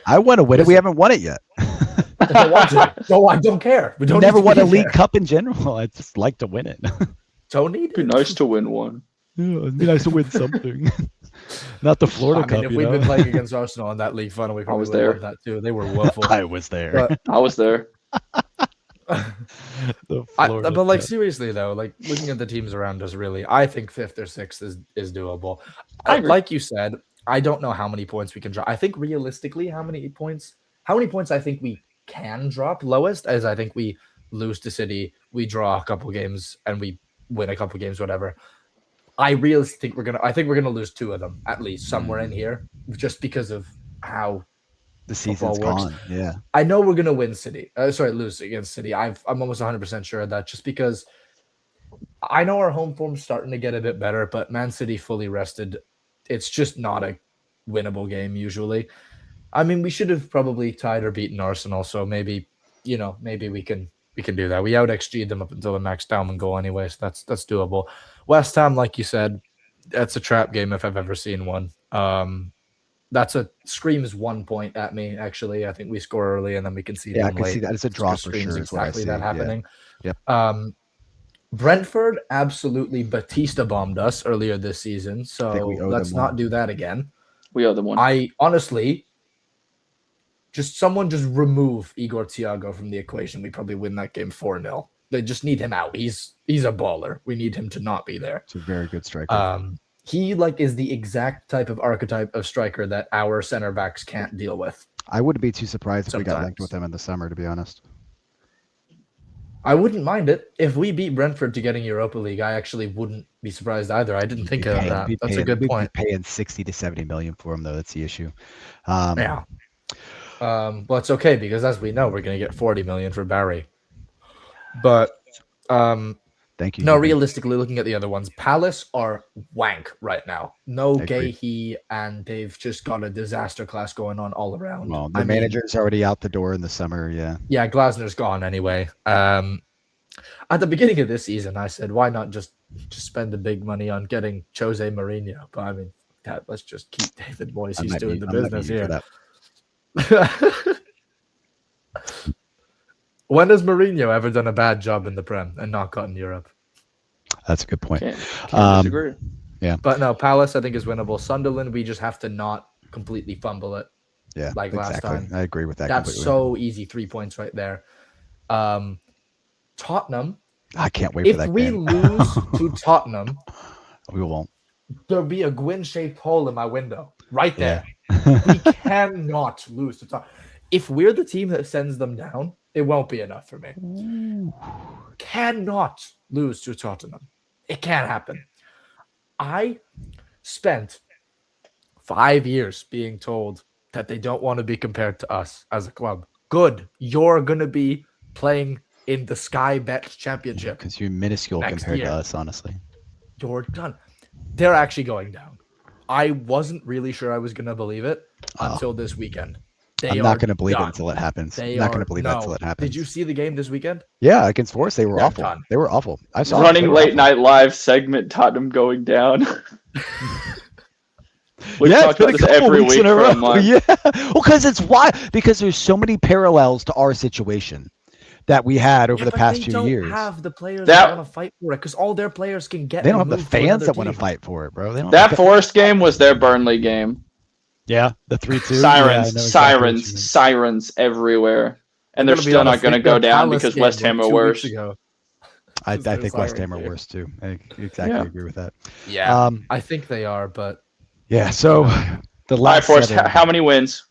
I want to win it. We haven't won it yet. I don't want to. No, I don't care. We don't never won a league cup in general. I just like to win it. Don't need it. It'd be nice to win one. Yeah, it'd be nice to win something. Not the Florida Cup. If we'd been playing against Arsenal in that league final, we probably would have won that too. They were woeful. I was there. I was there. But seriously though, looking at the teams around us, really, I think 5th or 6th is doable. Like you said, I don't know how many points we can drop. I think realistically, how many points I think we can drop lowest is I think we lose to City, we draw a couple games, and we win a couple games, whatever. I think we're gonna lose 2 of them at least somewhere in here, just because of how the season's gone. Yeah, I know we're gonna lose against City. I'm almost 100% sure of that, just because I know our home form's starting to get a bit better, but Man City fully rested, it's just not a winnable game usually. I mean, we should have probably tied or beaten Arsenal, so maybe we can do that. We out XG'd them up until the Max Baumann goal anyway, so that's doable. West Ham, like you said, that's a trap game if I've ever seen one. Screams 1 point at me, actually. I think we score early and then we can see them late. I can see that. It's a draw for sure. Exactly that happening. Yep. Brentford absolutely Batista bombed us earlier this season, so let's not do that again. We owe them one. I honestly... Someone just remove Igor Thiago from the equation. We probably win that game 4-0. They just need him out. He's a baller. We need him to not be there. It's a very good striker. He is the exact type of archetype of striker that our center backs can't deal with. I wouldn't be too surprised if we got linked with him in the summer, to be honest. I wouldn't mind it. If we beat Brentford to getting Europa League, I actually wouldn't be surprised either. I didn't think of that. That's a good We'd point. be paying 60 to 70 million for him, though. That's the issue. Yeah. Well, it's okay because as we know, we're going to get 40 million for Barry. But thank you. No, realistically, looking at the other ones, Palace are wank right now. No Gahey, and they've just got a disaster class going on all around. Well, the manager's already out the door in the summer, yeah. Yeah, Glasner's gone anyway. At the beginning of this season, I said, why not just spend the big money on getting Jose Mourinho? But I mean, let's just keep David Moyes. He's doing the business here. When has Mourinho ever done a bad job in the Prem and not gotten Europe? That's a good point. Can't disagree. Yeah. But no, Palace, I think, is winnable. Sunderland, we just have to not completely fumble it. Yeah, like last time. I agree with that. That's completely. so easy. 3 points right there. Tottenham. I can't wait for that game. If we lose to Tottenham, we won't. There'll be a Gwyn-shaped hole in my window right there. We cannot lose to Tottenham. If we're the team that sends them down, it won't be enough for me. Ooh. Cannot lose to Tottenham. It can't happen. I spent 5 years being told that they don't want to be compared to us as a club. Good. You're going to be playing in the Sky Bet Championship. Because you're minuscule compared to us, honestly. You're done. They're actually going down. I wasn't really sure I was going to believe it until this weekend. I'm not going to believe it until it happens. I'm not going to believe that until it happens. Did you see the game this weekend? Yeah, against Forest, they were awful. Done. They were awful. I saw running late night live segment. Tottenham going down. We talk about this every week in a row. Yeah, well, because there's so many parallels to our situation that we had over the past 2 years. They don't have the players that want to fight for it because all their players can get. They don't have the fans that want to fight for it, bro. They don't that Forest game was their Burnley game. Yeah, the 3-2. Sirens everywhere, and they're still not going to go down because West Ham are worse. I think West Ham are worse too. I exactly agree with that. Yeah, I think they are, but yeah. So the last Forest, how many wins?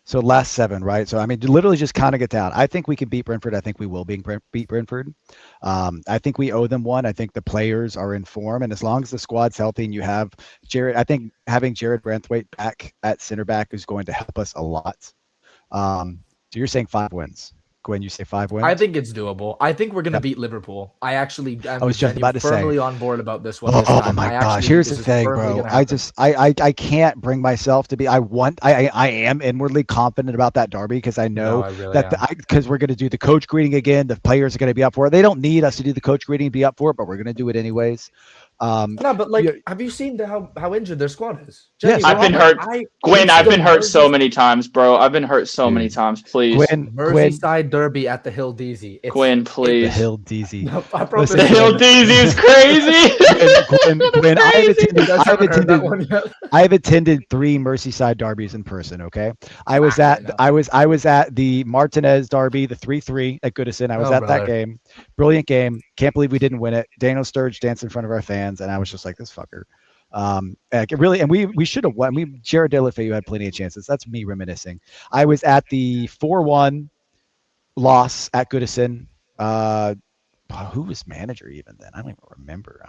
So last 7, right? So I mean, literally just kind of get down. I think we can beat Brentford. I think we will beat Brentford. I think we owe them one. I think the players are in form, and as long as the squad's healthy and you have Jared, I think having Jared Branthwaite back at center back is going to help us a lot. So you're saying 5 wins. Gwen, you say 5 wins? I think it's doable. I think we're going to beat Liverpool. I was just about to firmly say. on board about this one. Oh my gosh! Here's the thing, bro. I can't bring myself to be. I am inwardly confident about that derby because I know because we're going to do the coach greeting again. The players are going to be up for it. They don't need us to do the coach greeting and be up for it, but we're going to do it anyways. No, but have you seen how injured their squad is? Yes, I've been hurt. Gwen, I've been hurt so many times, bro. I've been hurt so many times. Please, Merseyside derby at the Hill Deasy. Gwen, please. The Hill Deasy. The Hill Deasy is crazy. Gwen, I have attended 3 Merseyside derbies in person. Okay, I was at the Martinez derby, the 3-3 at Goodison. I was at that game. Brilliant game. Can't believe we didn't win it. Daniel Sturridge danced in front of our fans, and I was just like, this fucker. Really, and we should have won. Jared Delafeu had plenty of chances. That's me reminiscing. I was at the 4-1 loss at Goodison. Who was manager even then? I don't even remember.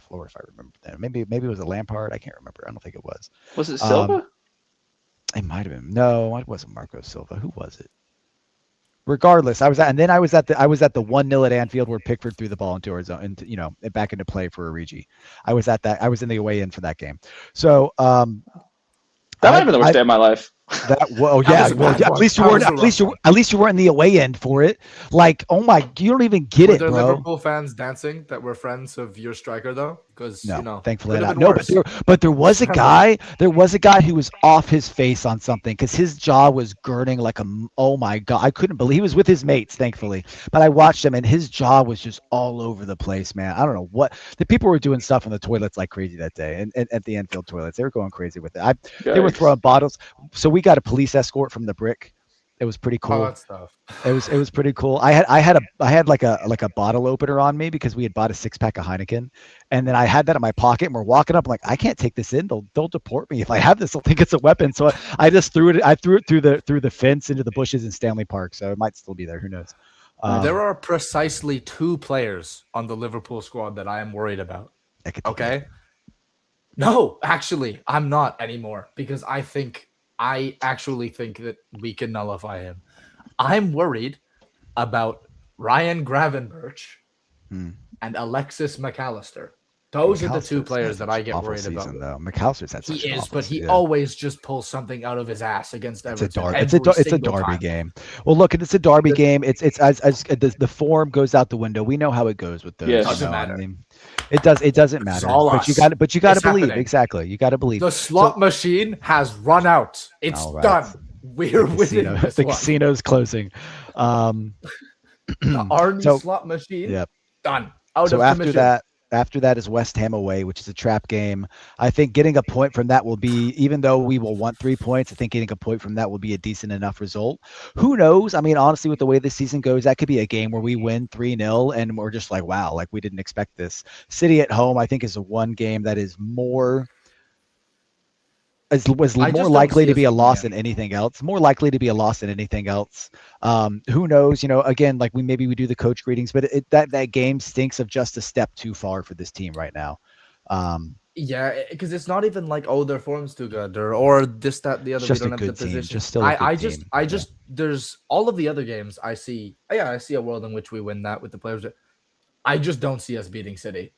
Lord, if I remember that. Maybe it was a Lampard. I can't remember. I don't think it was. Was it Silva? It might have been. No, it wasn't Marco Silva. Who was it? Regardless, I was at the 1-0 at Anfield where Pickford threw the ball into our zone and back into play for Origi. I was at that. I was in the away end for that game. So that might have been the worst day of my life. At least you weren't in the away end for it. Like, oh my, you don't even get it, bro. Were there Liverpool fans dancing that were friends of your striker though? Because thankfully not. No, but there was a guy. There was a guy who was off his face on something because his jaw was gurning like oh my god, I couldn't believe he was with his mates, thankfully. But I watched him and his jaw was just all over the place, man. I don't know what the people were doing stuff in the toilets like crazy that day, and at the Anfield toilets, they were going crazy with it. They were throwing bottles. So we got a police escort from the Brick. It was pretty cool. Oh, that stuff. It was pretty cool. I had like a bottle opener on me because we had bought a 6-pack of Heineken, and then I had that in my pocket. And we're walking up, I'm like, I can't take this in. They'll deport me if I have this. They'll think it's a weapon. So I just threw it. I threw it through the fence into the bushes in Stanley Park. So it might still be there. Who knows? There are precisely 2 players on the Liverpool squad that I am worried about. Okay? No, actually, I'm not anymore because I actually think that we can nullify him. I'm worried about Ryan Gravenberch and Alexis McAllister. Those are the 2 players that I get worried about. Though. McAllister's had such he an is, awful but he season. always just pulls something out of his ass against Everton. It's a derby game. Well, look, it's a derby game. It's as the form goes out the window. We know how it goes with those. Yes. Doesn't matter. I mean, it doesn't matter. But you got to believe. Happening. Exactly. You got to believe. The slot machine has run out. It's done. We're winning this the one. casino's closing. The Arden slot machine. Yep. Done. So after that is West Ham away, which is a trap game. I think getting a point from that will be, even though we will want 3 points, I think getting a point from that will be a decent enough result. Who knows? I mean, honestly, with the way this season goes, that could be a game where we win 3-0 and we're just like, wow, like we didn't expect this. City at home, I think, is the one game that is more more likely to be a loss than anything else. More likely to be a loss than anything else. Who knows? Again, like we do the coach greetings, but that game stinks of just a step too far for this team right now. Yeah, because it's not even like, oh, their form's too good or this, that, the other. Just we don't a have the good team. position. Just still a good team. I just there's all of the other games I see. Yeah, I see a world in which we win that with the players. I just don't see us beating City.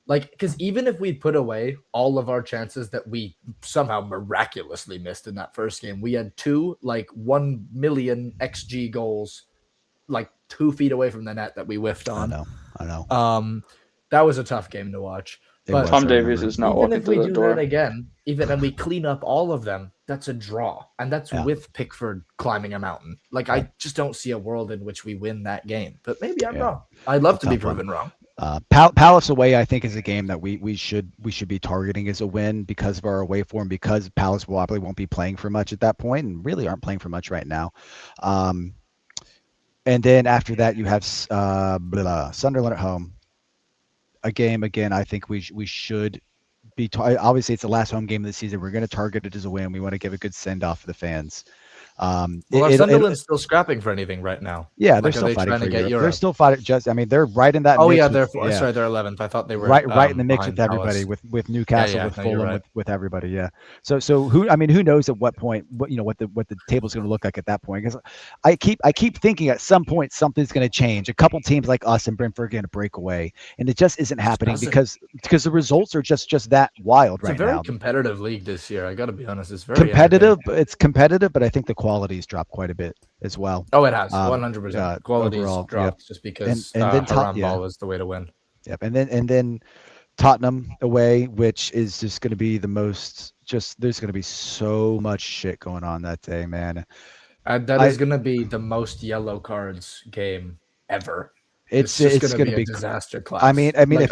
Like, because even if we put away all of our chances that we somehow miraculously missed in that first game, we had 2 like 1 million XG goals, like 2 feet away from the net that we whiffed on. I know. That was a tough game to watch. But Tom Davies is not walking through the door. Even if we do that again, and we clean up all of them, that's a draw, and that's with Pickford climbing a mountain. Like, I just don't see a world in which we win that game. But maybe I'm wrong. I'd love to be proven wrong. Palace away, I think, is a game that we should be targeting as a win because of our away form, because Palace probably won't be playing for much at that point and really aren't playing for much right now. And then after that, you have Sunderland at home. A game, again, I think we should be obviously it's the last home game of the season. We're going to target it as a win. We want to give a good send-off for the fans. Sunderland's still scrapping for anything right now. Yeah, they're still fighting for Europe. They're still fighting. They're right in that. Oh mix yeah, they're 11th. I thought they were right in the mix with everybody, with Newcastle, with Fulham, with everybody. Yeah. So who knows at what point what the table's going to look like at that point? Because I keep thinking at some point something's going to change. A couple teams like us and Brentford are going to break away, and it just isn't happening because the results are just that wild right now. It's a very competitive league this year. I got to be honest, it's very competitive. It's competitive, but I think the quality's dropped quite a bit as well. Oh, it has 100%. Quality's dropped just because and then ball is the way to win. Yep, and then Tottenham away, which is just going to be the most. There's going to be so much shit going on that day, man. That is going to be the most yellow cards game ever. It's going to be a disaster class. I mean, like,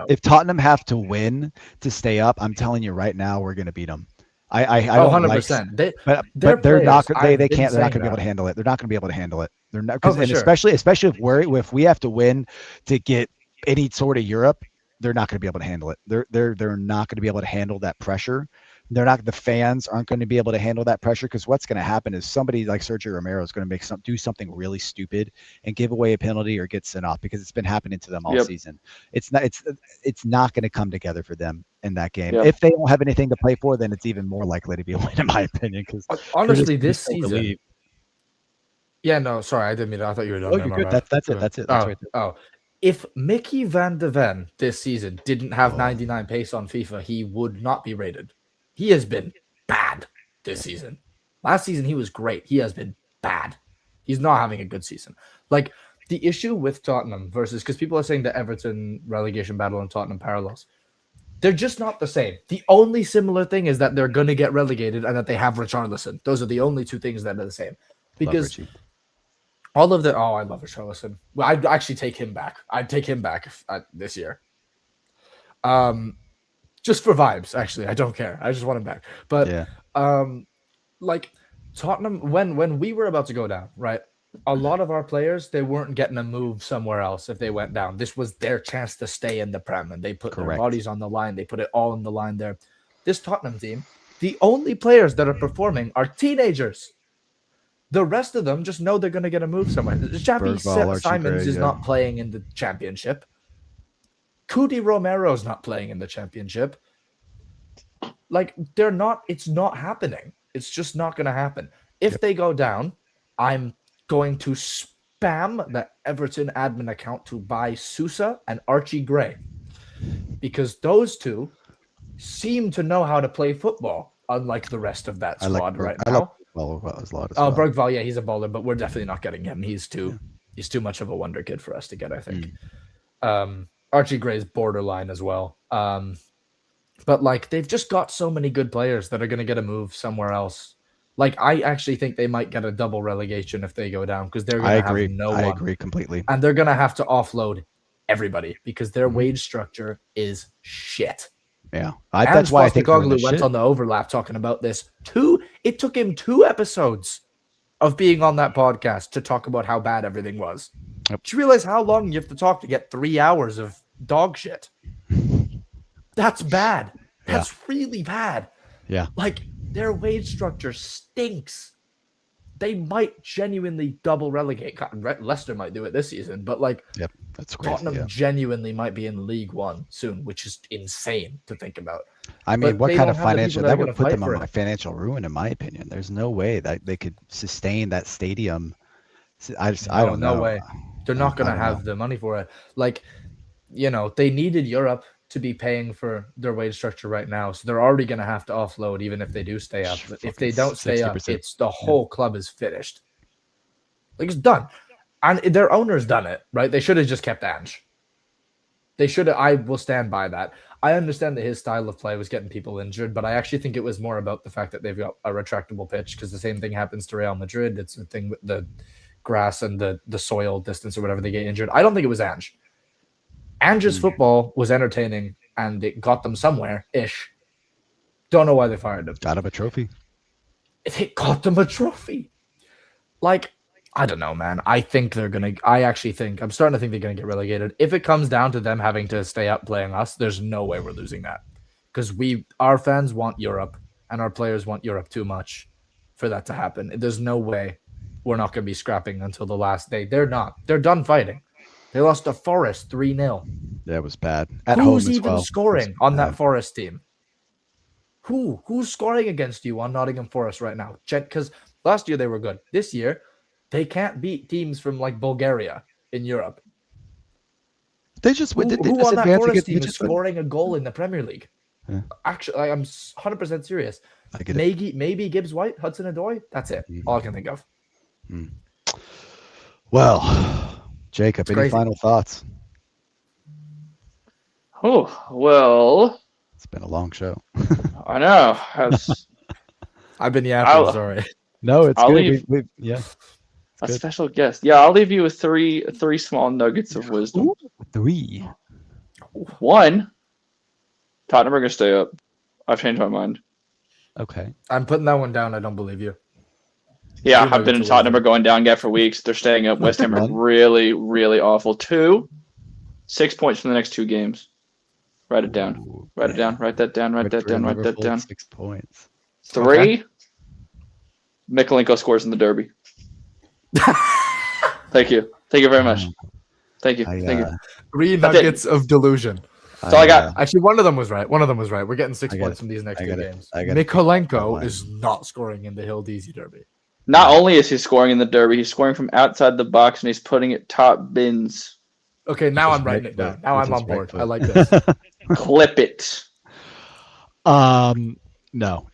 if Tottenham have to win to stay up, I'm telling you right now, we're going to beat them. I 100%. But they're not. They can't. They're not going to be able to handle it. They're not going to be able to handle it. They're not. Especially if we have to win to get any sort of Europe, they're not going to be able to handle it. They're not going to be able to handle that pressure. The fans aren't going to be able to handle that pressure, because what's going to happen is somebody like Sergio Romero is going to do something really stupid and give away a penalty or get sent off, because it's been happening to them all season. It's not going to come together for them in that game. If they don't have anything to play for, then it's even more likely to be a win, in my opinion. Because honestly, this season. Yeah, no, sorry, I didn't mean that. I thought you were done. Oh, you're good. That's it. That's right there. If Mickey van de Ven this season didn't have 99 pace on FIFA, he would not be rated. He has been bad this season. Last season, he was great. He has been bad. He's not having a good season. Like, the issue with Tottenham versus, because people are saying the Everton relegation battle and Tottenham parallels, they're just not the same. The only similar thing is that they're going to get relegated and that they have Richarlison. Those are the only 2 things that are the same. Because all of I love Richarlison. Well, I'd actually take him back. I'd take him back this year. Just for vibes, actually. I don't care. I just want him back. But like Tottenham, when we were about to go down, right? A lot of our players, they weren't getting a move somewhere else if they went down. This was their chance to stay in the Prem, and they put their bodies on the line. They put it all on the line there. This Tottenham team, the only players that are performing are teenagers. The rest of them just know they're going to get a move somewhere. Xavi Simons is not playing in the championship. Cudi Romero's not playing in the championship. Like, they're not, it's not happening. It's just not going to happen. If they go down, I'm going to spam the Everton admin account to buy Sousa and Archie Gray, because those two seem to know how to play football, unlike the rest of that squad right now. Bergvall, yeah, he's a baller, but we're definitely not getting him. He's too much of a wonder kid for us to get, I think. Archie Gray's borderline as well. But like, they've just got so many good players that are going to get a move somewhere else. Like, I actually think they might get a double relegation if they go down, because they're going to have no one. I agree completely. And they're going to have to offload everybody because their wage structure is shit. Yeah, that's why I think Postecoglou went on the overlap talking about this. It took him 2 episodes of being on that podcast to talk about how bad everything was. Yep. Do you realize how long you have to talk to get 3 hours of dog shit? That's bad. That's really bad. Yeah. Like, their wage structure stinks. They might genuinely double relegate. Leicester might do it this season, but like, that's crazy. Tottenham genuinely might be in League One soon, which is insane to think about. I mean, what kind of financial that would put them on financial ruin, in my opinion. There's no way that they could sustain that stadium. I don't know. No way. They're not going to have the money for it. Like, you know, they needed Europe to be paying for their wage structure right now, so they're already going to have to offload, even if they do stay up. But if they don't stay up, it's the whole club is finished. Like, it's done. And their owner's done it, right? They should have just kept Ange. They should have. I will stand by that. I understand that his style of play was getting people injured, but I actually think it was more about the fact that they've got a retractable pitch, because the same thing happens to Real Madrid. It's the thing with the grass and the soil distance or whatever, they get injured. I don't think it was Ange. Ange's football was entertaining, and it got them somewhere-ish. Don't know why they fired him. Got him a trophy. It got them a trophy. Like, I don't know, man. I'm starting to think they're going to get relegated. If it comes down to them having to stay up playing us, there's no way we're losing that. Because our fans want Europe, and our players want Europe too much for that to happen. There's no way we're not going to be scrapping until the last day. They're not. They're done fighting. They lost to Forest 3-0. That was bad. Who's even scoring on that Forest team? Who's scoring against you on Nottingham Forest right now? Because last year they were good. This year, they can't beat teams from like Bulgaria in Europe. They just went. Who on that Forest team is scoring a goal in the Premier League? Yeah. Actually, I'm 100% serious. Maybe Gibbs White, Hudson-Odoi. That's it. All I can think of. Well, Jacob, any final thoughts? Oh, well. It's been a long show. I know. I've been yapping, sorry. No, it's good. A special guest. Yeah, I'll leave you with three small nuggets of wisdom. Ooh, 3. 1, Tottenham are going to stay up. I've changed my mind. Okay. I'm putting that one down. I don't believe you. Yeah, I've been in Tottenham are going down for weeks. They're staying up. West Ham are really, really awful. 2, 6 points from the next 2 games. Write it down. Write it down. Write that down. Write that down. Write that down. 6 points. 3, Mikolenko scores in the derby. Thank you. Thank you very much. Thank you. Thank you. 3 nuggets of delusion. That's all I got. Actually, one of them was right. We're getting 6 points from these next 2 games. Mikolenko is not scoring in the Hill Deasy derby. Not only is he scoring in the derby, he's scoring from outside the box, and he's putting it top bins. Okay, now I'm writing it down. Now I'm on board. I like this. Clip it. No.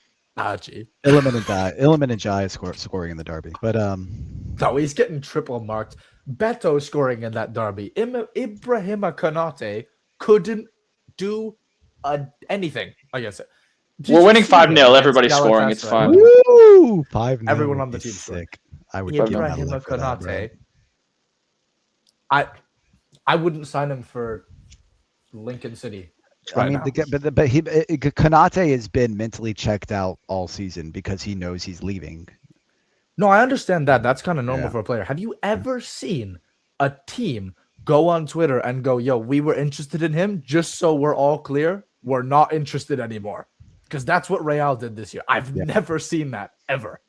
Gee. Iliman and Jai is scoring in the derby, but no, he's getting triple marked. Beto scoring in that derby. Ibrahima Konate couldn't do anything against it. We're winning 5-0. Everybody's scoring. It's fine. Woo! 5-0. Everyone on the team sick. I would Ibrahima Konate. I wouldn't sign him for Lincoln City. Right, I mean, Konate has been mentally checked out all season because he knows he's leaving. No, I understand that. That's kind of normal for a player. Have you ever seen a team go on Twitter and go, yo, we were interested in him, just so we're all clear, we're not interested anymore? Because that's what Real did this year. I've never seen that, ever.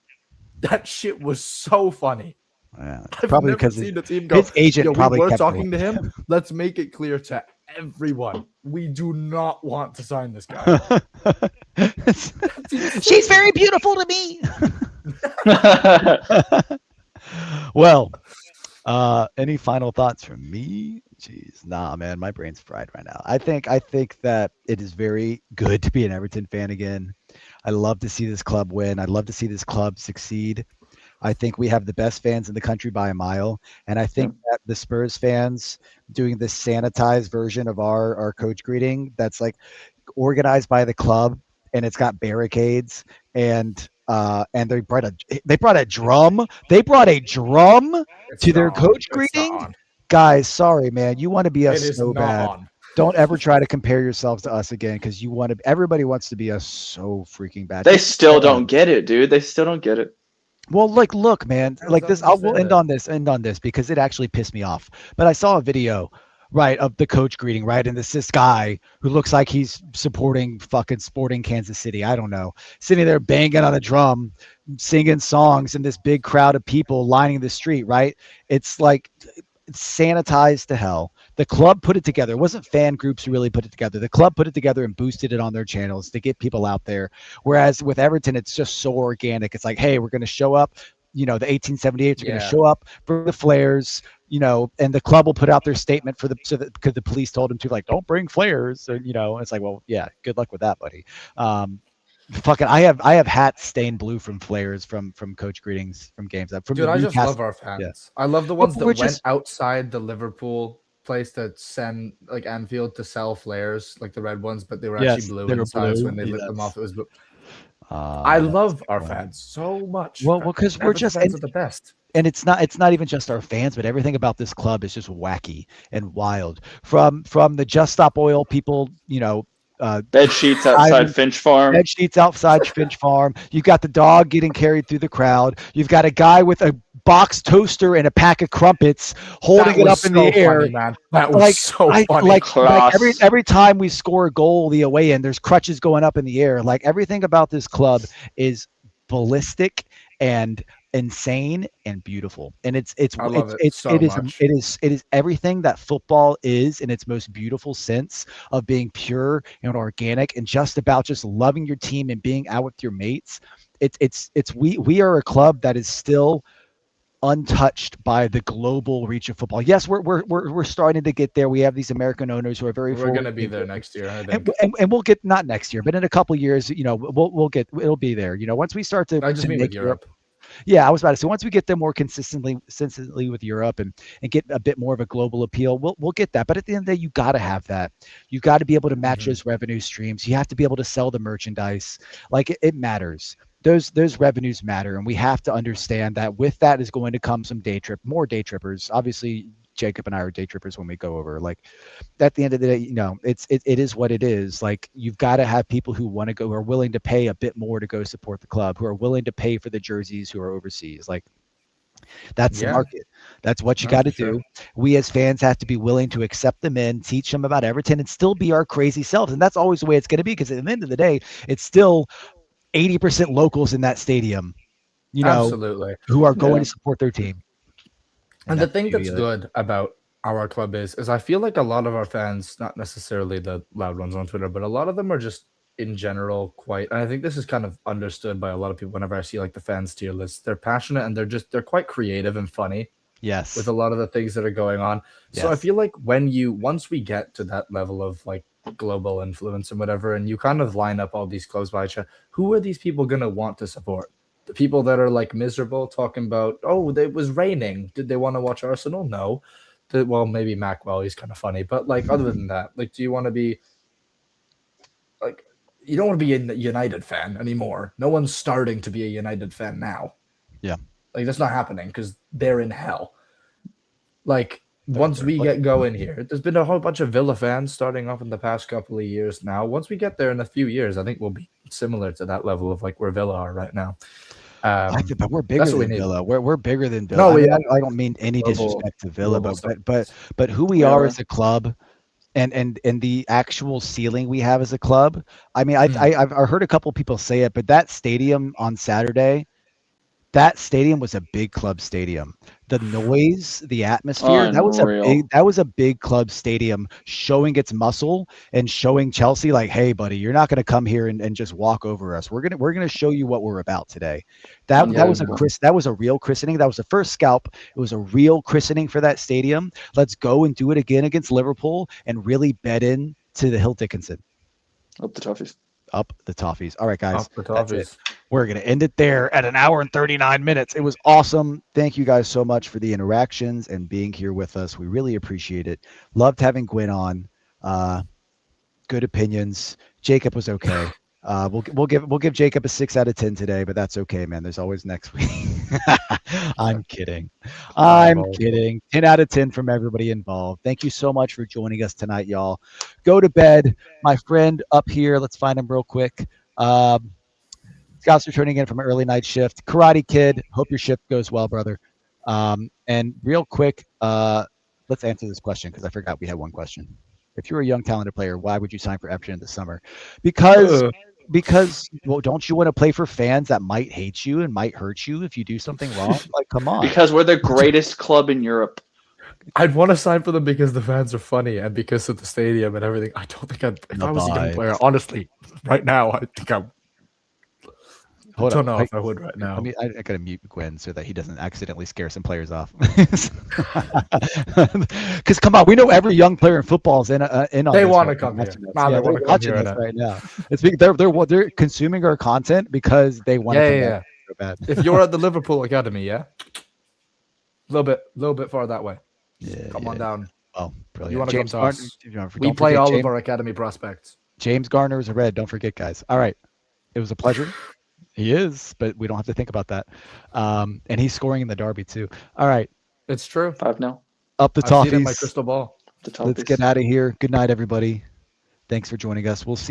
That shit was so funny. Yeah, it's I've probably never because seen a team go, his agent yo, we probably were kept talking going. to him. Let's make it clear to everyone. We do not want to sign this guy. That's She's insane. very beautiful to me. Well, any final thoughts from me? Jeez, nah, man, my brain's fried right now. I think that it is very good to be an Everton fan again. I love to see this club win. I'd love to see this club succeed. I think we have the best fans in the country by a mile, and I Yeah. think that the Spurs fans doing this sanitized version of our coach greeting that's like organized by the club, and it's got barricades, and they brought a drum. They brought a drum It's to their not on. coach It's not greeting. on. Guys, sorry, man. You want to be us It is so not bad. on. Don't ever try to compare yourselves to us again because you want to. Everybody wants to be us so freaking bad. They Just still don't get it, dude. They still don't get it. well, like, look, man, Fans like don't this. I will understand it. end on this because it actually pissed me off. But I saw a video, right, of the coach greeting, right, and this guy who looks like he's supporting fucking Sporting Kansas City. I don't know, sitting there banging on a drum, singing songs, and this big crowd of people lining the street, right? It's like sanitized to hell. The club put it together. It wasn't fan groups who really put it together. The club put it together and boosted it on their channels to get people out there. Whereas with Everton, it's just so organic. It's like, hey, we're going to show up. The 1878s are going to Yeah. show up for the flares. And the club will put out their statement because the police told them to, like, don't bring flares. It's like, well, yeah, good luck with that, buddy. Fucking, I have hats stained blue from flares from coach greetings from games from the Dude, I just love Newcastle. our Yeah, fans. I love the but ones that we're went just outside the Liverpool place to send like Anfield to sell flares, like the red ones, but they were actually yes, blue they were inside. So blue. when they lit them Yes. off, it was blue. I That's love our funny. fans so much. Well, because we're Everton just fans are the best. and it's not even just our fans, but everything about this club is just wacky and wild. From the Just Stop Oil people, Bed sheets outside driving Finch Farm. bed sheets outside Finch Farm. You've got the dog getting carried through the crowd. You've got a guy with a box toaster and a pack of crumpets holding That it was up in the so air. funny, man. That was Like so I funny. like every Class. every time we score a goal the away end, there's crutches going up in the air. Like everything about this club is ballistic and insane and beautiful. And I love it so much. it is everything that football is in its most beautiful sense of being pure and organic and just about just loving your team and being out with your mates. We are a club that is still untouched by the global reach of football. Yes, we're starting to get there. We have these American owners who are very We're forward gonna be there thinking, next year, I and, think. and we'll get not next year, but in a couple of years, we'll get it'll be there. Once we start I to just mean with make Europe. Europe. Yeah, I was about to say once we get them more consistently with Europe and get a bit more of a global appeal, we'll get that. But at the end of the day, you got to have that. You got to be able to match Mhm. those revenue streams. You have to be able to sell the merchandise. Like it matters. Those revenues matter, and we have to understand that with that is going to come some more day trippers. Obviously, Jacob and I are day trippers when we go over. Like at the end of the day, it is what it is. Like you've got to have people who want to go, who are willing to pay a bit more to go support the club, who are willing to pay for the jerseys, who are overseas. Like that's the Yeah, market. That's what you no, got for to sure. do. We as fans have to be willing to accept them in, teach them about Everton, and still be our crazy selves. And that's always the way it's going to be because at the end of the day, it's still 80% locals in that stadium, you know, Absolutely. who are going Yeah. to support their team. And And the that's the thing beauty that's of it. good about our club is I feel like a lot of our fans, not necessarily the loud ones on Twitter, but a lot of them are just in general quite, and I think this is kind of understood by a lot of people whenever I see like the fans tier list. They're passionate and they're quite creative and funny with a Yes. lot of the things that are going on. So I Yes. feel like once we get to that level of like global influence and whatever, and you kind of line up all these clubs by each other, who are these people gonna want to support? The people that are like miserable talking about, oh, it was raining. Did they want to watch Arsenal? No. Well, maybe Macwell, he's kind of funny, but like other than that, like, do you want to be like, you don't want to be a United fan anymore. No one's starting to be a United fan now. Yeah. Like that's not happening because they're in hell. Like once we Exactly. get going here, there's been a whole bunch of Villa fans starting off in the past couple of years now. Once we get there in a few years, I think we'll be similar to that level of like where Villa are right now. But we're bigger That's what we than need. Villa. We're bigger than Villa. No, I we mean, have I don't mean any global disrespect to Villa, global but stuff. who we We are are. as a club and the actual ceiling we have as a club. I mean, Mm. I've heard a couple people say it, but that stadium on Saturday that stadium was a big club stadium. The noise, the atmosphere, Unreal. that was a big club stadium showing its muscle and showing Chelsea like, hey buddy, you're not gonna come here and just walk over us. We're gonna show you what we're about today. Unbelievable. That was a real christening. That was the first scalp. It was a real christening for that stadium. Let's go and do it again against Liverpool and really bet in to the Hill Dickinson. Up the Toffees. Up the Toffees. All right, guys. Up the That's it. Toffees. We're going to end it there at 1 hour and 39 minutes. It was awesome. Thank you guys so much for the interactions and being here with us. We really appreciate it. Loved having Gwen on. Good opinions. Jacob was okay. We'll give Jacob a 6 out of 10 today, but that's okay, man. There's always next week. I'm kidding. I'm kidding. 10 out of 10 from everybody involved. Thank you so much for joining us tonight, y'all. Go to bed. My friend up here, let's find him real quick. Scott's returning in from an early night shift. Karate Kid, hope your shift goes well, brother. And real quick, let's answer this question because I forgot we had one question. If you're a young talented player, why would you sign for Everton this summer? Because well, don't you want to play for fans that might hate you and might hurt you if you do something wrong? Like, come on. Because we're the greatest club in Europe. I'd want to sign for them because the fans are funny and because of the stadium and everything. I don't think if I was a young player, honestly, right now, I think I don't know if I would right now. I mean, I gotta mute Gwen so that he doesn't accidentally scare some players off. Because come on, we know every young player in football is in on. They want to come here. They're watching us right now. It's they're consuming our content because they want to. Yeah. So bad. If you're at the Liverpool Academy, a little bit far that way. Yeah, come on down. Oh, brilliant. You want to come to us? We play all of our academy prospects. James Garner is a red. Don't forget, guys. All right, it was a pleasure. He is, but we don't have to think about that. And he's scoring in the derby too. All right. It's true. 5-0. Up the Toffees. My crystal ball. Let's get out of here. Good night, everybody. Thanks for joining us. We'll see